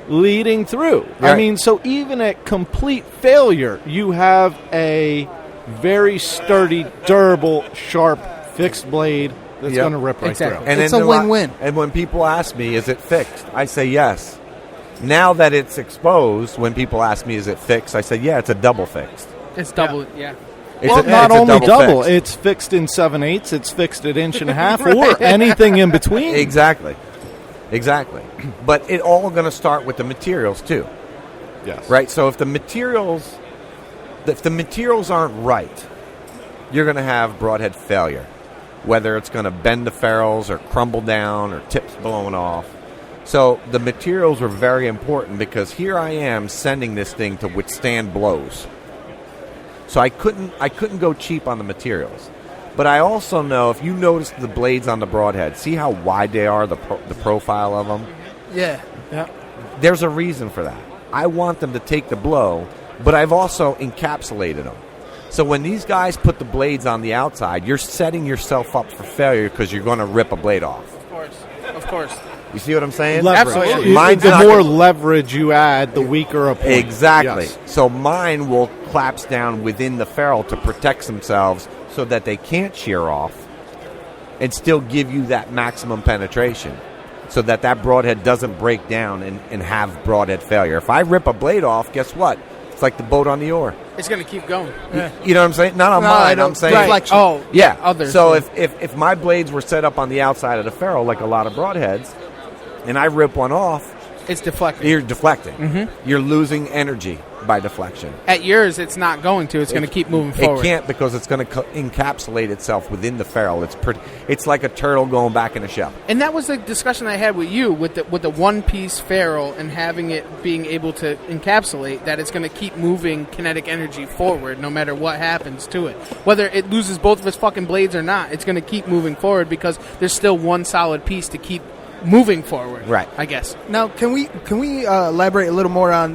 leading through. I mean, so even at complete failure, you have a very sturdy, durable, sharp fixed blade that's going to rip right through. And it's a win-win. And when people ask me, is it fixed? I say yes. Now that it's exposed, when people ask me, is it fixed? I say, yeah, it's a double fixed. It's double, Well, not only double, it's fixed in 7/8, it's fixed at 1.5 inches or anything in between. Exactly. But it all going to start with the materials, too. Yes. Right? So if the materials aren't right, you're going to have broadhead failure, whether it's going to bend the ferrules or crumble down or tips blowing off. So the materials were very important because here I am sending this thing to withstand blows. So I couldn't go cheap on the materials. But I also know, if you notice the blades on the broadhead, see how wide they are, the profile of them? Yeah. There's a reason for that. I want them to take the blow, but I've also encapsulated them. So when these guys put the blades on the outside, you're setting yourself up for failure because you're going to rip a blade off. Of course. You see what I'm saying? Leverage. Absolutely. The more leverage you add, the weaker a point. Exactly. Yes. So mine will collapse down within the ferrule to protect themselves so that they can't shear off and still give you that maximum penetration so that broadhead doesn't break down and have broadhead failure. If I rip a blade off, guess what? It's like the boat on the oar. It's going to keep going. You know what I'm saying? Not on mine. I'm saying reflection. Oh, yeah. Others. So if my blades were set up on the outside of the ferrule like a lot of broadheads, and I rip one off, it's deflecting. You're deflecting. Mm-hmm. You're losing energy by deflection. At yours, it's not going to. It's going to keep moving forward. It can't because it's going to encapsulate itself within the ferrule. It's like a turtle going back in a shell. And that was the discussion I had with you with the one-piece ferrule and having it being able to encapsulate that it's going to keep moving kinetic energy forward no matter what happens to it. Whether it loses both of its fucking blades or not, it's going to keep moving forward because there's still one solid piece to keep moving forward. Right. I guess. Now, can we elaborate a little more on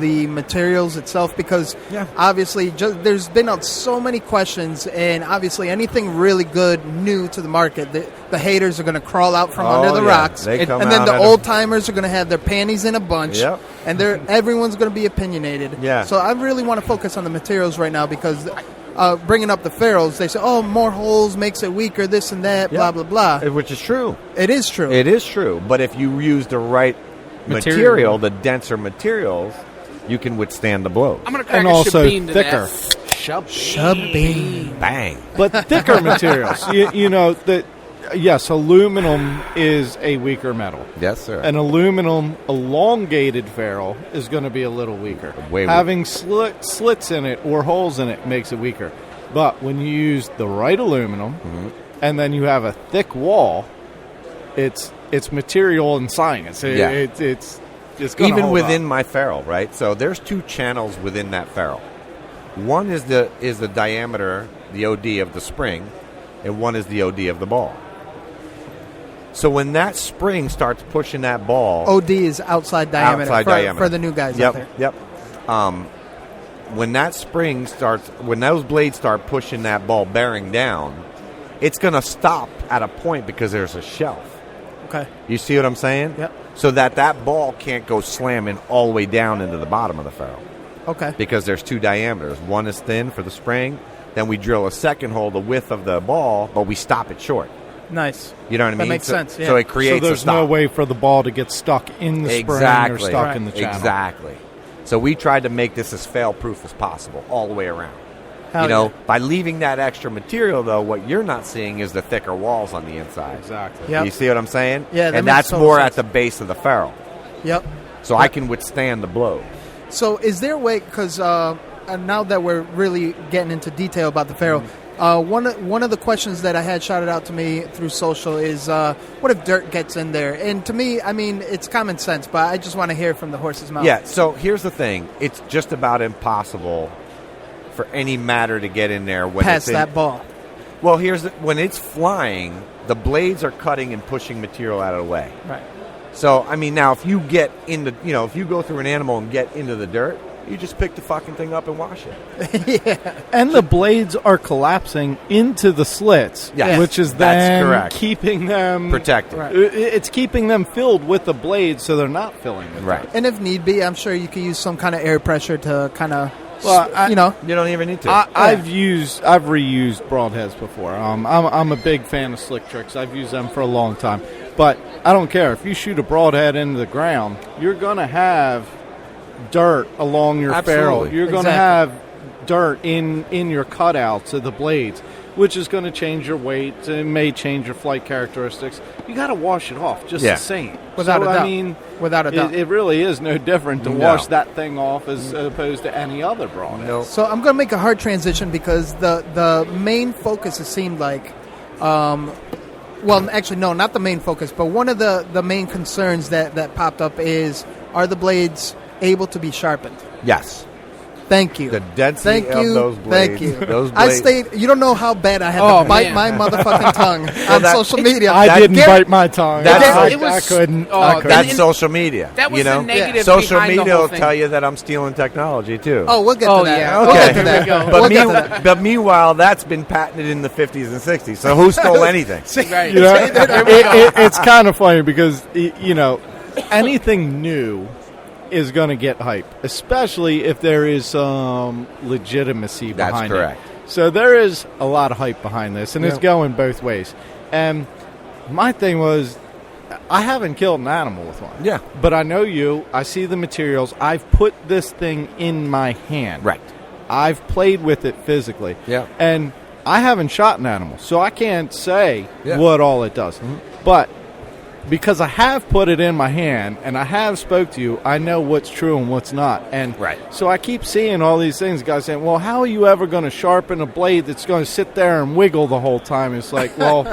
the materials itself? Because obviously, there's been so many questions, and obviously, anything really good new to the market, the haters are going to crawl out from under the rocks, They come and then out the at old timers are going to have their panties in a bunch, Yep. and everyone's going to be opinionated. Yeah. So I really want to focus on the materials right now because. Bringing up the ferrules, they say, "Oh, more holes makes it weaker. This and that, blah blah blah." Which is true. It is true. It is true. But if you use the right material, the denser materials, you can withstand the blows. I'm going to crack And a also shabeen to thicker. that. Shabeen. Bang. But thicker materials. You know, yes, aluminum is a weaker metal. Yes, sir. An aluminum elongated ferrule is going to be a little weaker. Way Having slits in it or holes in it makes it weaker. But when you use the right aluminum and then you have a thick wall, it's material and science. It's gonna Even hold within up. my ferrule, right? So there's two channels within that ferrule. One is the diameter, the OD of the spring, and one is the OD of the ball. So when that spring starts pushing that ball, OD is outside diameter, for the new guys out there. Yep. When that spring when those blades start pushing that ball bearing down, it's going to stop at a point because there's a shelf. Okay. You see what I'm saying? Yep. So that ball can't go slamming all the way down into the bottom of the ferrule. Okay. Because there's two diameters. One is thin for the spring. Then we drill a second hole the width of the ball, but we stop it short. Nice. You know what I mean? That makes sense. Yeah. So it creates So there's a stop. no way for the ball to get stuck in the spring or stuck in the channel. Exactly. So we tried to make this as fail-proof as possible all the way around. Hell By leaving that extra material, though, what you're not seeing is the thicker walls on the inside. Exactly. Yep. You see what I'm saying? Yeah, that and makes that's total more sense. at the base of the ferrule. Yep. So I can withstand the blow. So is there a way, because now that we're really getting into detail about the ferrule, one of the questions that I had shouted out to me through social is, what if dirt gets in there? And to me, I mean, it's common sense, but I just want to hear from the horse's mouth. Yeah, so here's the thing. It's just about impossible for any matter to get in there when Past it's that ball. Well, when it's flying, the blades are cutting and pushing material out of the way. Right. So, I mean, now if you get into, if you go through an animal and get into the dirt, you just pick the fucking thing up and wash it. Yeah. And the blades are collapsing into the slits, Yes. which is That's then correct. keeping them Protected. Right. It's keeping them filled with the blades, so they're not filling with Right. dirt. And if need be, I'm sure you could use some kind of air pressure to kind of, You don't even need to. I've reused broadheads before. I'm a big fan of slick tricks. I've used them for a long time, but I don't care if you shoot a broadhead into the ground. You're gonna have dirt along your ferrule. Absolutely. You're gonna have dirt in your cutouts of the blades, which is going to change your weight. It may change your flight characteristics. You got to wash it off just the same. Without a doubt. I mean, Without a doubt. It really is no different to No. wash that thing off as opposed to any other broadhead. No. So I'm going to make a hard transition because the main focus, it seemed like, well, actually, no, not the main focus, but one of the main concerns that popped up is, are the blades able to be sharpened? Yes. Thank you. The density of those blades. Thank you. Those I blades. stayed. You don't know how bad I had Oh, to bite man. my motherfucking tongue on that- social media. I didn't Garrett- bite my tongue. That's- I it was- couldn't. oh, I couldn't. That's And- social media. That was you know? the negative Social behind the media whole will thing. tell you that I'm stealing technology too. Oh, we'll get Oh, to that. yeah. We'll Okay. get to that. Here we go. But, We'll get to that. but meanwhile, that's been patented in the 50s and 60s. So who stole anything? Right. You know, it's kind of funny because anything new is going to get hype, especially if there is some legitimacy That's behind correct. it. So there is a lot of hype behind this, and it's going both ways. And my thing was, I haven't killed an animal with one. Yeah. But I know you. I see the materials. I've put this thing in my hand. Right. I've played with it physically. Yeah. And I haven't shot an animal, so I can't say Yeah. what all it does. But because I have put it in my hand and I have spoke to you, I know what's true and what's not. And Right. so I keep seeing all these things, guys saying, well, how are you ever going to sharpen a blade that's going to sit there and wiggle the whole time? It's like, well,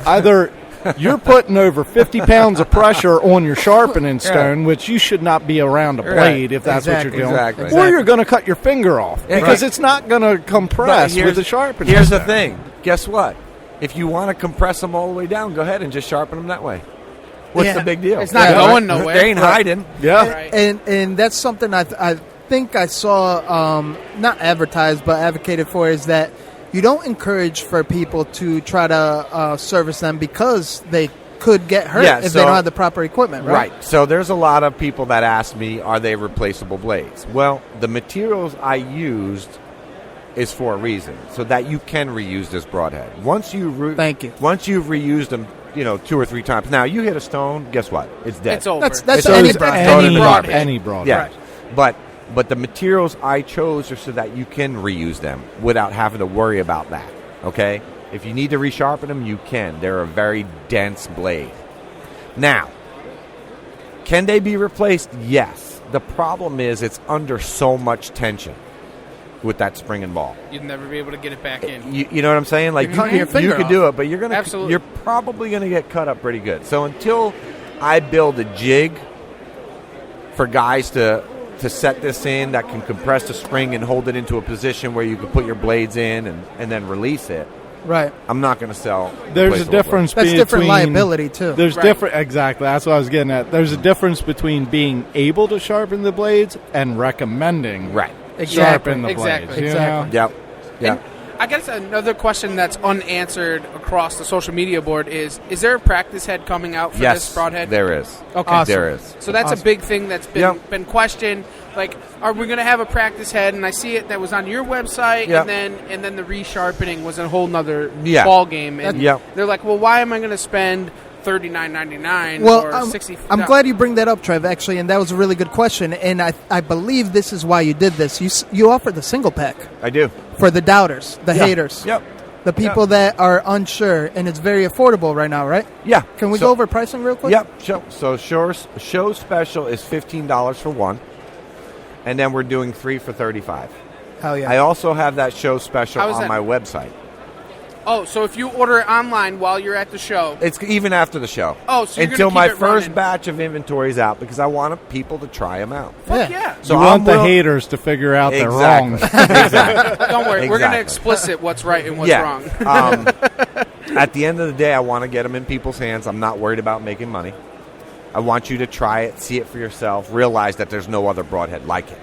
either you're putting over 50 pounds of pressure on your sharpening stone, which you should not be around a blade if that's what you're doing. Exactly. Or you're going to cut your finger off Yeah, because right. it's not going to compress But with the sharpening. Here's the stone. thing. Guess what? If you want to compress them all the way down, go ahead and just sharpen them that way. What's the big deal? It's not going nowhere. They ain't hiding. Yeah. Right. And that's something I think I saw, not advertised, but advocated for, is that you don't encourage for people to try to service them because they could get hurt if they don't have the proper equipment, right? Right. So there's a lot of people that ask me, are they replaceable blades? Well, the materials I used is for a reason, so that you can reuse this broadhead. Once you Thank you. Once you've reused them, 2 or 3 times. Now you hit a stone, guess what? It's dead. It's over. That's It's any over. broadhead. Throw it in the garbage. Any broadhead. Yeah. Right. But the materials I chose are so that you can reuse them without having to worry about that. Okay? If you need to resharpen them, you can. They're a very dense blade. Now, can they be replaced? Yes. The problem is it's under so much tension with that spring and ball. You'd never be able to get it back in. You know what I'm saying? Like, You're cutting your finger you could off. do it, but Absolutely. you're probably going to get cut up pretty good. So until I build a jig for guys to set this in that can compress the spring and hold it into a position where you can put your blades in and then release it, Right. I'm not going to sell. There's a replaceable difference That's between different liability, too. There's Right. different, exactly. That's what I was getting at. There's a difference between being able to sharpen the blades and recommending Right. sharpen the Exactly. blades. you Exactly. know? Yep. Yeah. And I guess another question that's unanswered across the social media board is there a practice head coming out for Yes, this broadhead? there is. Okay. Awesome. There is. So that's a big thing that's been questioned. Like, are we going to have a practice head? And I see it that was on your website, Yep. and then the resharpening was a whole nother Yeah. ball game. And Yep. they're like, well, why am I going to spend $39.99 Well, or I'm, $60? I'm glad you bring that up, Trev, actually, and that was a really good question. And I believe this is why you did this. You offered the single pack I do. for the doubters, the Yeah. haters, Yep. the people that are unsure, and it's very affordable right now, right? Yeah. Can we So- go over pricing real quick? Yep. So show special is $15 for one, and then we're doing 3 for $35. Hell yeah. I also have that show special How is on that? my website. Oh, so if you order it online while you're at the show, It's even after the show. Oh, so you're until gonna keep my it first running. batch of inventory is out because I want people to try them out. fuck Yeah. yeah. So You want the will- haters to figure out they're Exactly. wrong. Exactly. Don't worry, we're going to Exactly. explicit what's right and what's Yeah. wrong. At the end of the day, I want to get them in people's hands. I'm not worried about making money. I want you to try it, see it for yourself, realize that there's no other broadhead like it.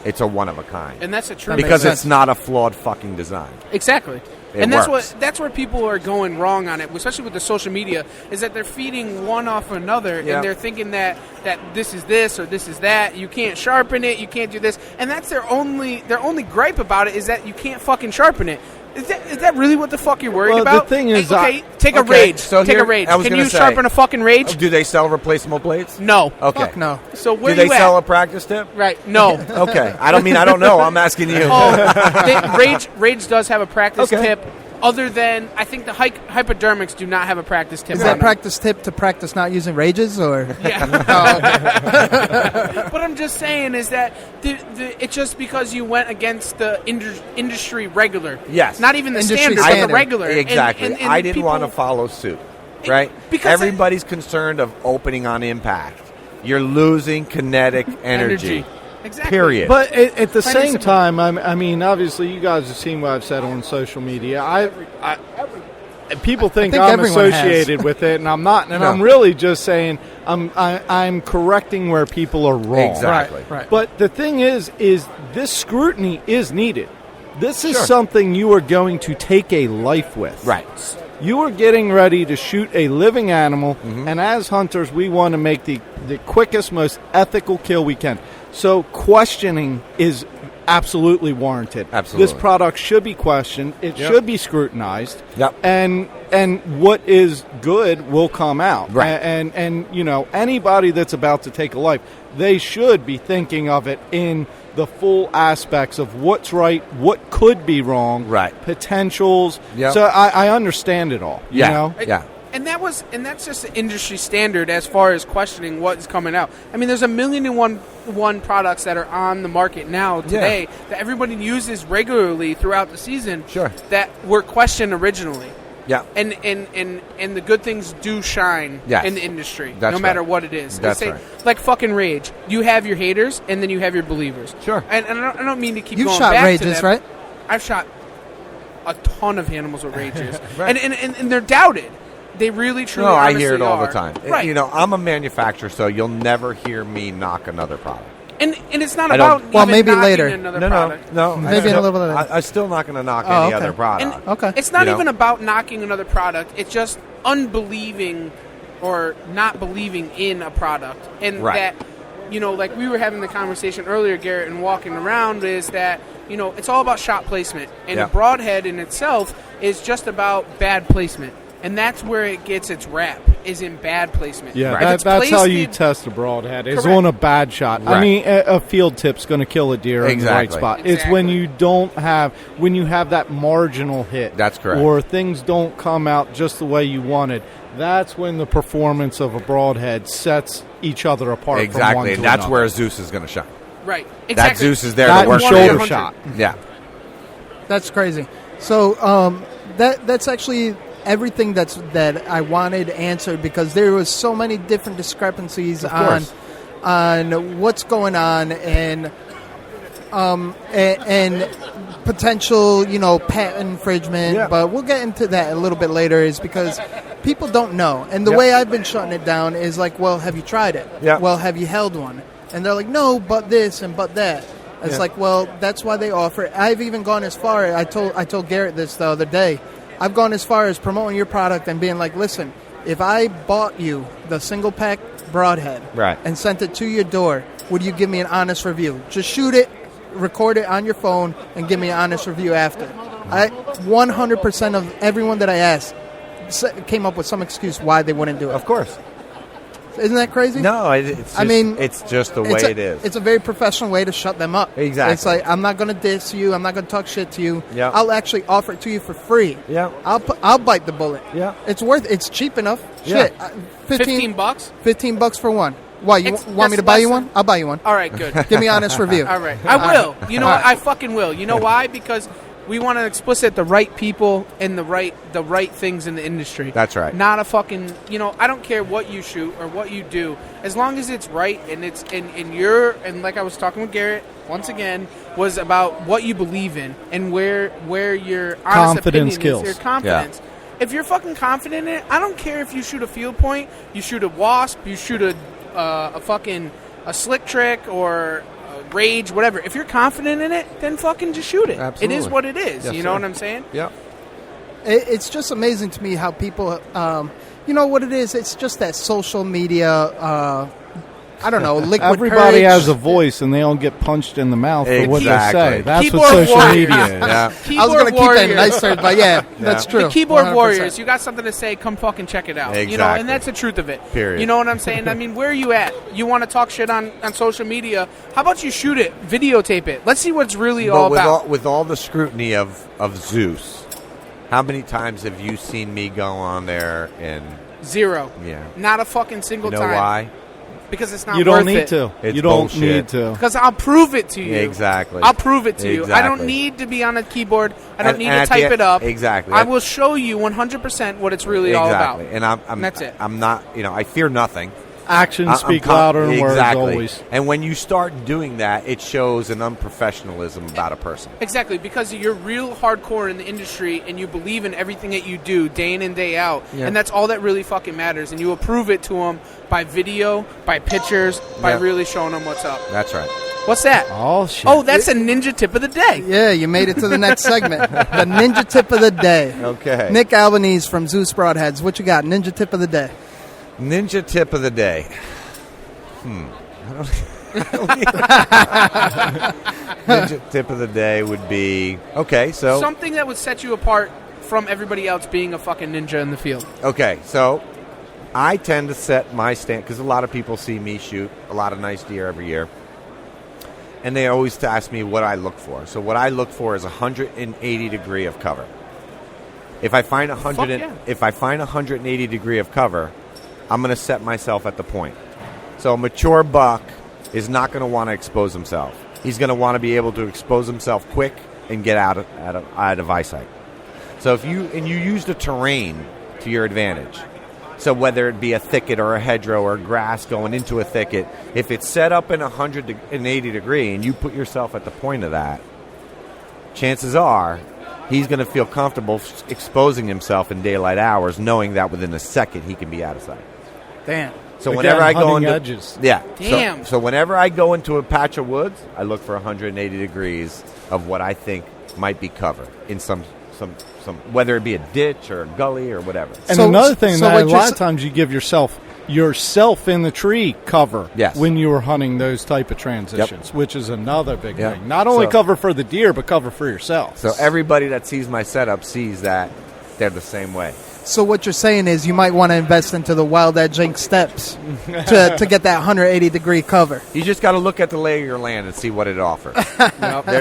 It's a one of a kind. And that's a true Because makes it's sense. not a flawed fucking design. Exactly. It And that's works. that's where people are going wrong on it, especially with the social media, is that they're feeding one off another, Yeah. and they're thinking that this is this or this is that. You can't sharpen it, you can't do this, and that's their only gripe about it is that you can't fucking sharpen it. Is that really what the fuck you're worried Well, the about? thing is, okay, take a okay, rage. so Take here- a rage. I was Can gonna you say- sharpen a fucking rage? Do they sell replaceable blades? No. Okay. Fuck no. So where Do they you at? sell a practice tip? Right. No. Okay. I don't know. I'm asking you. Oh, Rage does have a practice Okay. tip. Other than, I think the hypodermics do not have a practice tip. Is on that them. practice tip to practice not using rages, or? Yeah. What I'm just saying is that it's just because you went against the industry regular. Yes. Not even the Industry standard, but standard. the regular. Exactly. And I didn't people- want to follow suit. Right? because Everybody's concerned of opening on impact. You're losing kinetic energy. Exactly. Period. But at the Plain and same simple. time, I mean, obviously, you guys have seen what I've said on social media. People think think I'm everyone associated with it, and I'm not. And No. I'm really just saying I'm correcting where people are wrong. Exactly. Right. But the thing is this scrutiny is needed. This is Sure. something you are going to take a life with. Right. You are getting ready to shoot a living animal, Mm-hmm. and as hunters, we want to make the quickest, most ethical kill we can. So questioning is absolutely warranted. Absolutely. This product should be questioned. It Yep. should be scrutinized. Yep. And what is good will come out. Right. And you know, anybody that's about to take a life, they should be thinking of it in the full aspects of what's right, what could be wrong, Right. potentials. Yep. So I understand it all. Yeah. You know? Yeah. And that's just the industry standard as far as questioning what's coming out. I mean, there's 1,000,001 products that are on the market now today that everybody uses regularly throughout the season. Sure. That were questioned originally. Yeah. And the good things do shine Yes. in the industry, That's no matter right. what it is. That's Say, right. like fucking Rage. You have your haters, and then you have your believers. Sure. And I don't mean to keep You've going shot back to rages, them. right? I've shot a ton of animals with rages, Right. and they're doubted. They really, truly, No, I honestly hear it all are. the time. Right. You know, I'm a manufacturer, so you'll never hear me knock another product. And it's not I about don't- Well, even maybe knocking later. another No, product. no. Maybe in a little bit. I'm still not going to knock Oh, any okay. other product. And Okay. it's not You know? even about knocking another product. It's just unbelieving or not believing in a product. And Right. that, you know, like we were having the conversation earlier, Garrett, and walking around, is that, you know, it's all about shot placement. And Yeah. a broadhead in itself is just about bad placement. And that's where it gets its rap, is in bad placement. Yeah, If that's it's placed how you in- test a broadhead. Is Correct. on a bad shot. I Right. mean, a field tip's going to kill a deer in the right Exactly. spot. It's when you when you have that marginal hit. That's correct. Or things don't come out just the way you wanted. That's when the performance of a broadhead sets each other apart. From one Exactly, to and that's another. where Zeus is going to shine. Right. That Exactly. Zeus is there That to work and for you. shoulder shot. Yeah. That's crazy. So that's actually everything that I wanted answered, because there was so many different discrepancies on what's going on and potential, you know, patent infringement. Yeah. But we'll get into that a little bit later, is because people don't know. And the Yeah. way I've been shutting it down is like, well, have you tried it? Yeah. Well, have you held one? And they're like, no, but this and but that. It's Yeah. like, well, that's why they offer it. I've even gone as far. I told Garrett this the other day. I've gone as far as promoting your product and being like, listen, if I bought you the single pack broadhead Right. and sent it to your door, would you give me an honest review? Just shoot it, record it on your phone, and give me an honest review after. 100% of everyone that I asked came up with some excuse why they wouldn't do it. Of course. Isn't that crazy? No, it's just, it's just the way it is. It's a very professional way to shut them up. Exactly. It's like, I'm not going to diss you. I'm not going to talk shit to you. Yeah. I'll actually offer it to you for free. Yeah. I'll bite the bullet. Yeah. It's cheap enough. Yeah. Shit. $15? $15 for one. Why, you It's- want me to that's buy you less one? I'll buy you one. All right, good. Give me an honest review. All right. I will. You know what? I fucking will. You know why? Because we want to explicit the right people and the right things in the industry. That's right. Not a fucking, you know, I don't care what you shoot or what you do, as long as it's right and it's and like I was talking with Garrett once again, was about what you believe in and where your honest Confidence opinion kills. is, your confidence. If you're fucking confident in it, I don't care if you shoot a field point, you shoot a wasp, you shoot a fucking slick trick or rage, whatever. If you're confident in it, then fucking just shoot it. Absolutely. It is what it is. Yes, you know sir. what I'm saying? Yeah. It's just amazing to me how people, you know what it is? It's just that social media, I don't know, liquid Everybody courage. has a voice, and they all get punched in the mouth for what they Exactly. say. That's Keyboard what social warriors. media is. Yeah. I was going to keep that warriors. nicer, but yeah, that's true. The keyboard 100%. warriors, you got something to say, come fucking check it out. You know, Exactly. and that's the truth of it. Period. You know what I'm saying? I mean, where are you at? You want to talk shit on social media? How about you shoot it, videotape it? Let's see what it's really all about. With all the scrutiny of Zeus, how many times have you seen me go on there and Zero. Yeah. Not a fucking single you know time. why? Because it's not You worth don't need it. to. It's You don't bullshit. need to. Because I'll prove it to you. Exactly. I'll prove it to you. I don't Exactly. need to be on a keyboard. I don't And- need and to at the type end- it up. exactly. I will show you 100% what it's really all about. Exactly. And I'm And that's it. I'm not, I fear nothing. Actions I'm speak com- louder than words exactly. always. And when you start doing that, it shows an unprofessionalism about a person. Exactly, because you're real hardcore in the industry and you believe in everything that you do day in and day out. Yeah. And that's all that really fucking matters. And you will prove it to them by video, by pictures, by Yeah. really showing them what's up. That's right. What's that? Oh, shit. Oh, that's a ninja tip of the day. Yeah, you made it to the next segment. The ninja tip of the day. Okay. Nick Albanese from Zeus Broadheads. What you got? Ninja tip of the day. Ninja tip of the day. Ninja tip of the day would be so Something that would set you apart from everybody else being a fucking ninja in the field. okay, so I tend to set my stand because a lot of people see me shoot a lot of nice deer every year, and they always ask me what I look for. So what I look for is 180 degree of cover. If I find if I find 180 degree of cover, I'm going to set myself at the point. So a mature buck is not going to want to expose himself. He's going to want to be able to expose himself quick and get out of eyesight. So if you use the terrain to your advantage, so whether it be a thicket or a hedgerow or grass going into a thicket, if it's set up in 180 degree and you put yourself at the point of that, chances are he's going to feel comfortable exposing himself in daylight hours, knowing that within a second he can be out of sight. Damn. So Again, whenever I go hunting into edges. yeah, Damn. So whenever I go into a patch of woods, I look for 180 degrees of what I think might be cover in some whether it be a ditch or a gully or whatever. And So- another thing so that what a you're lot s- of times you give yourself in the tree cover Yes. when you are hunting those type of transitions, which is another big Yep. thing. Not only So- cover for the deer, but cover for yourself. So everybody that sees my setup sees that they're the same way. So what you're saying is you might want to invest into the Wild Edge Inc. steps to get that 180-degree cover. You just got to look at the lay of your land and see what it offers.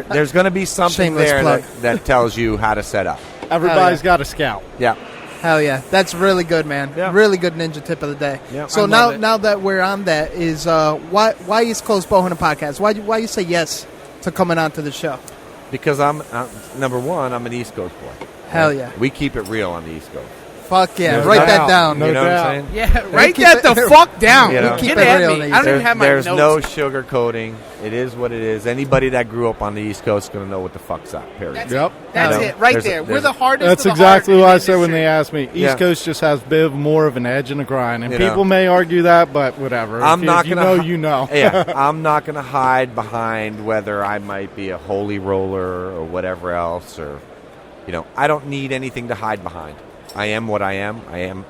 There's going to be something Shameless there plug. that tells you how to set up. Everybody's yeah. got a scout. Yeah. Hell yeah, that's really good, man. Yeah. Really good ninja tip of the day. Yeah. So I now, love it. now that we're on that, is why East Coast Bowhunting Podcast? Why you say yes to coming on to the show? Because I'm number one, I'm an East Coast boy. Hell yeah. We keep it real on the East Coast. Fuck yeah, No write that doubt. down. No You know what doubt. I'm saying? Yeah, write keep that it- the fuck down. You know. Keep Get it at real, me. Neety. I don't even have my There's notes. no sugarcoating. It is what it is. Anybody that grew up on the East Coast is going to know what the fuck's up, period. That's Yep. That's You know, it, right there's a- there. We're there's the a- hardest. That's of the exactly hard what in I the said when they industry. asked me. East Yeah. Coast just has a bit more of an edge and a grind, and You know. people may argue that, but whatever. I'm if not you going know, to you know. Yeah, I'm not going to hide behind whether I might be a holy roller or whatever else, or I don't need anything to hide behind. I am what I am. I am,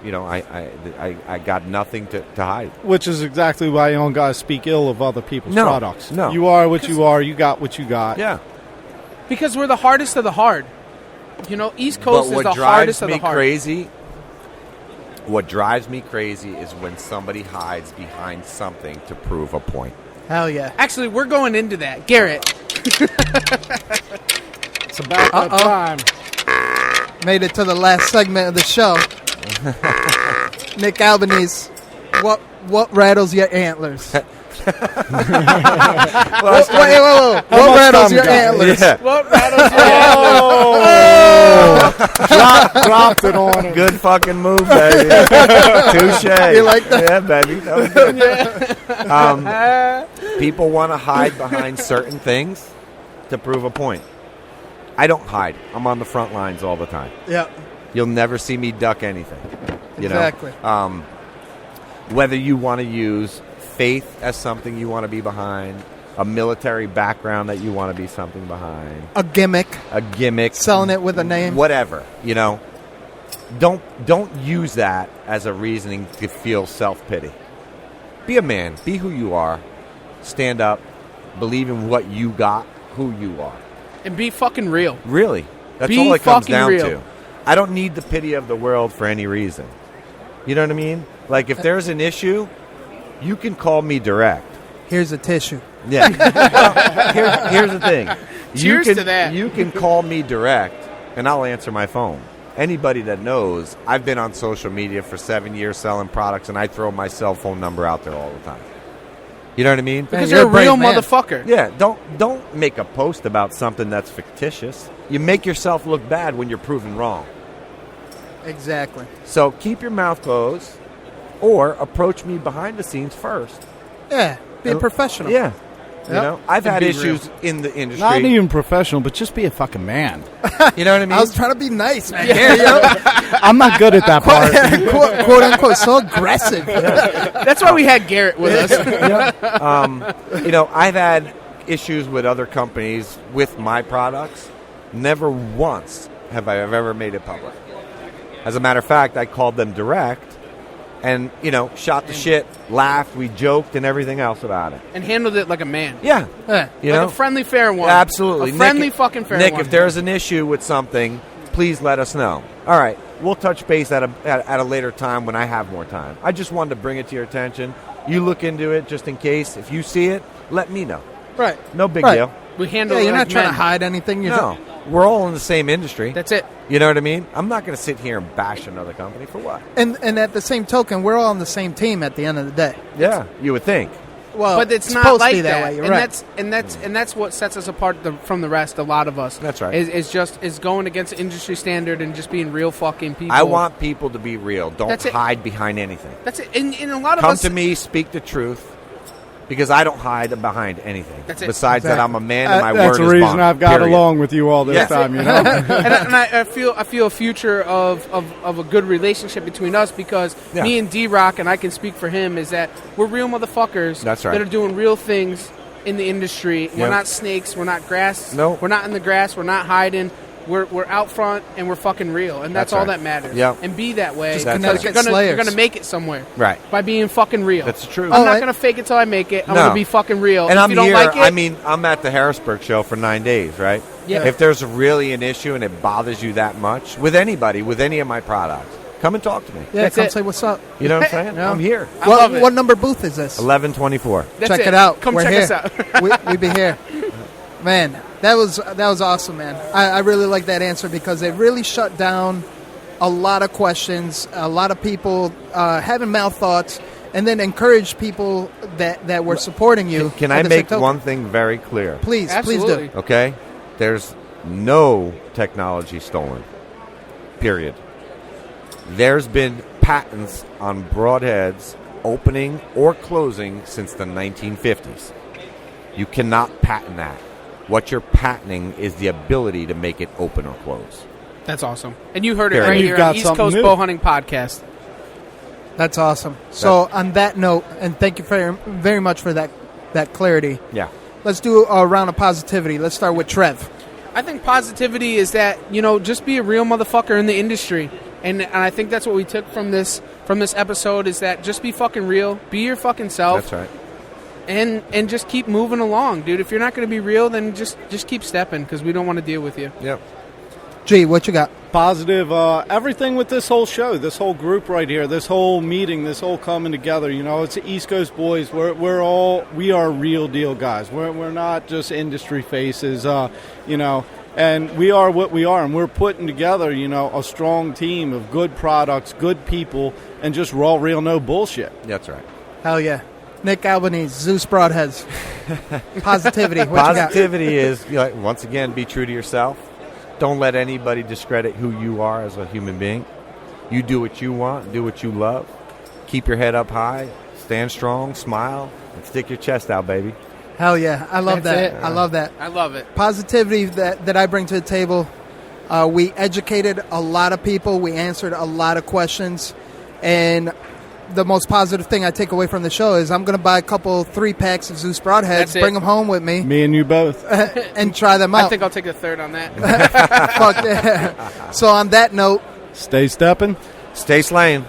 I got nothing to hide. Which is exactly why you don't gotta speak ill of other people's No, products. no. You are what you are. You got what you got. Yeah. Because we're the hardest of the hard. East Coast But is the what hardest drives of me the hard. crazy, what drives me crazy is when somebody hides behind something to prove a point. Hell yeah. Actually, we're going into that. Garrett, It's about that time. Made it to the last segment of the show. Nick Albanese, what rattles your antlers? Whoa. What rattles your antlers? Yeah. what rattles Dropped it on him. Good fucking move, baby. Touche. You like that? Yeah, baby. That was good. People want to hide behind certain things to prove a point. I don't hide. I'm on the front lines all the time. Yeah. You'll never see me duck anything. Exactly. Whether you want to use faith as something you want to be behind, a military background that you want to be something behind, A gimmick. Selling it with a name. whatever. Don't use that as a reasoning to feel self-pity. Be a man. Be who you are. Stand up. Believe in what you got, who you are. and be fucking real. Really. That's Be all it comes fucking down real. to. I don't need the pity of the world for any reason. You know what I mean? Like, if there's an issue, you can call me direct. Here's a tissue. Yeah. Here's the thing. Cheers to that. You can call me direct, and I'll answer my phone. Anybody that knows, I've been on social media for 7 years selling products, and I throw my cell phone number out there all the time. You know what I mean? Because you're you're a a brave real man. motherfucker. Yeah, don't make a post about something that's fictitious. You make yourself look bad when you're proven wrong. Exactly. So keep your mouth closed, or approach me behind the scenes first. Yeah. Be a professional. Yeah. Yep. You know, I've had be issues in the industry. Not even professional, but just be a fucking man. You know what I mean? I was trying to be nice, man. Yeah, I'm not good at that part. quote unquote, so aggressive. That's why we had Garrett with us. I've had issues with other companies with my products. Never once have I ever made it public. As a matter of fact, I called them direct and, shot the shit, laughed, we joked, and everything else about it. and handled it like a man. Yeah. Yeah. You like know? a friendly, fair one. Absolutely. A friendly, Nick, fucking fair Nick, one. if there's an issue with something, please let us know. All right. We'll touch base at a later time when I have more time. I just wanted to bring it to your attention. You look into it just in case. If you see it, let me know. Right. No big Right. deal. we handle Yeah, it you're like not trying men. to hide anything. You're No. We're all in the same industry. That's it. You know what I mean? I'm not going to sit here and bash another company for what? and at the same token, we're all on the same team at the end of the day. Yeah, you would think. Well, But it's not supposed to like be that, that. way. You're and right. that's what sets us apart from the rest. A lot of us. That's right. Is going against industry standard and just being real fucking people. I want people to be real. Don't That's it. hide behind anything. That's it. And a lot of Come us. to me, speak the truth, Because I don't hide behind anything. That's it. Besides that, I'm a man and my word That's is the reason bond, I've got period. along with you all this time, you know. and I feel a future of a good relationship between us because me and D-Rock, and I can speak for him, is that we're real motherfuckers That's right. that are doing real things in the industry. We're Yep. not snakes. We're not grass. Nope. We're not in the grass. We're not hiding. We're out front and we're fucking real, and that's all right. that matters. Yep. And be that way Just because Connecticut you're gonna Slayers. make it somewhere. Right. By being fucking real. That's true. I'm Oh, not gonna fake it till I make it. I'm No. gonna be fucking real. And if I'm you don't here. like it, I mean, I'm at the Harrisburg show for 9 days, right? Yeah. If there's really an issue and it bothers you that much with anybody, with any of my products, come and talk to me. Yeah, That's come it. say what's up. You know what I'm saying? Yeah. I'm here. I love it. What number booth is this? 1124. That's check it out. Come We're check here. us out. we be here. Man, that was awesome, man. I really like that answer because it really shut down a lot of questions, a lot of people having mouth thoughts, and then encouraged people that were supporting you. Can at I the same make token. one thing very clear? Please Absolutely. do. Okay? There's no technology stolen. Period. There's been patents on broadheads opening or closing since the 1950s. You cannot patent that. What you're patenting is the ability to make it open or close. That's awesome. And you heard it Period. right You've here got on East something Coast new. Bowhunting Podcast. That's awesome. So on that note, and thank you very much for that clarity. Yeah. Let's do a round of positivity. Let's start with Trev. I think positivity is that, just be a real motherfucker in the industry. And I think that's what we took from this episode is that just be fucking real. Be your fucking self. That's right. And just keep moving along, dude. If you're not going to be real, then just keep stepping because we don't want to deal with you. Yep. G, what you got? Positive, everything with this whole show, this whole group right here, this whole meeting, this whole coming together. It's the East Coast boys. We are real deal guys. We're not just industry faces. And we are what we are, and we're putting together, a strong team of good products, good people, and just raw, real, no bullshit. That's right. Hell yeah. Nick Albanese, Zeus Broadheads. Positivity. What you got? Positivity is, once again, be true to yourself. Don't let anybody discredit who you are as a human being. You do what you want, do what you love. Keep your head up high, stand strong, smile, and stick your chest out, baby. Hell yeah. I love That's that. it. I love that. I love it. Positivity that I bring to the table. We educated a lot of people. We answered a lot of questions. And the most positive thing I take away from the show is I'm going to buy a couple 3-packs of Zeus Broadheads, That's it. bring them home with me, Me and you both. and try them out. I think I'll take a third on that. Fuck yeah. So on that note, Stay stepping. Stay slaying.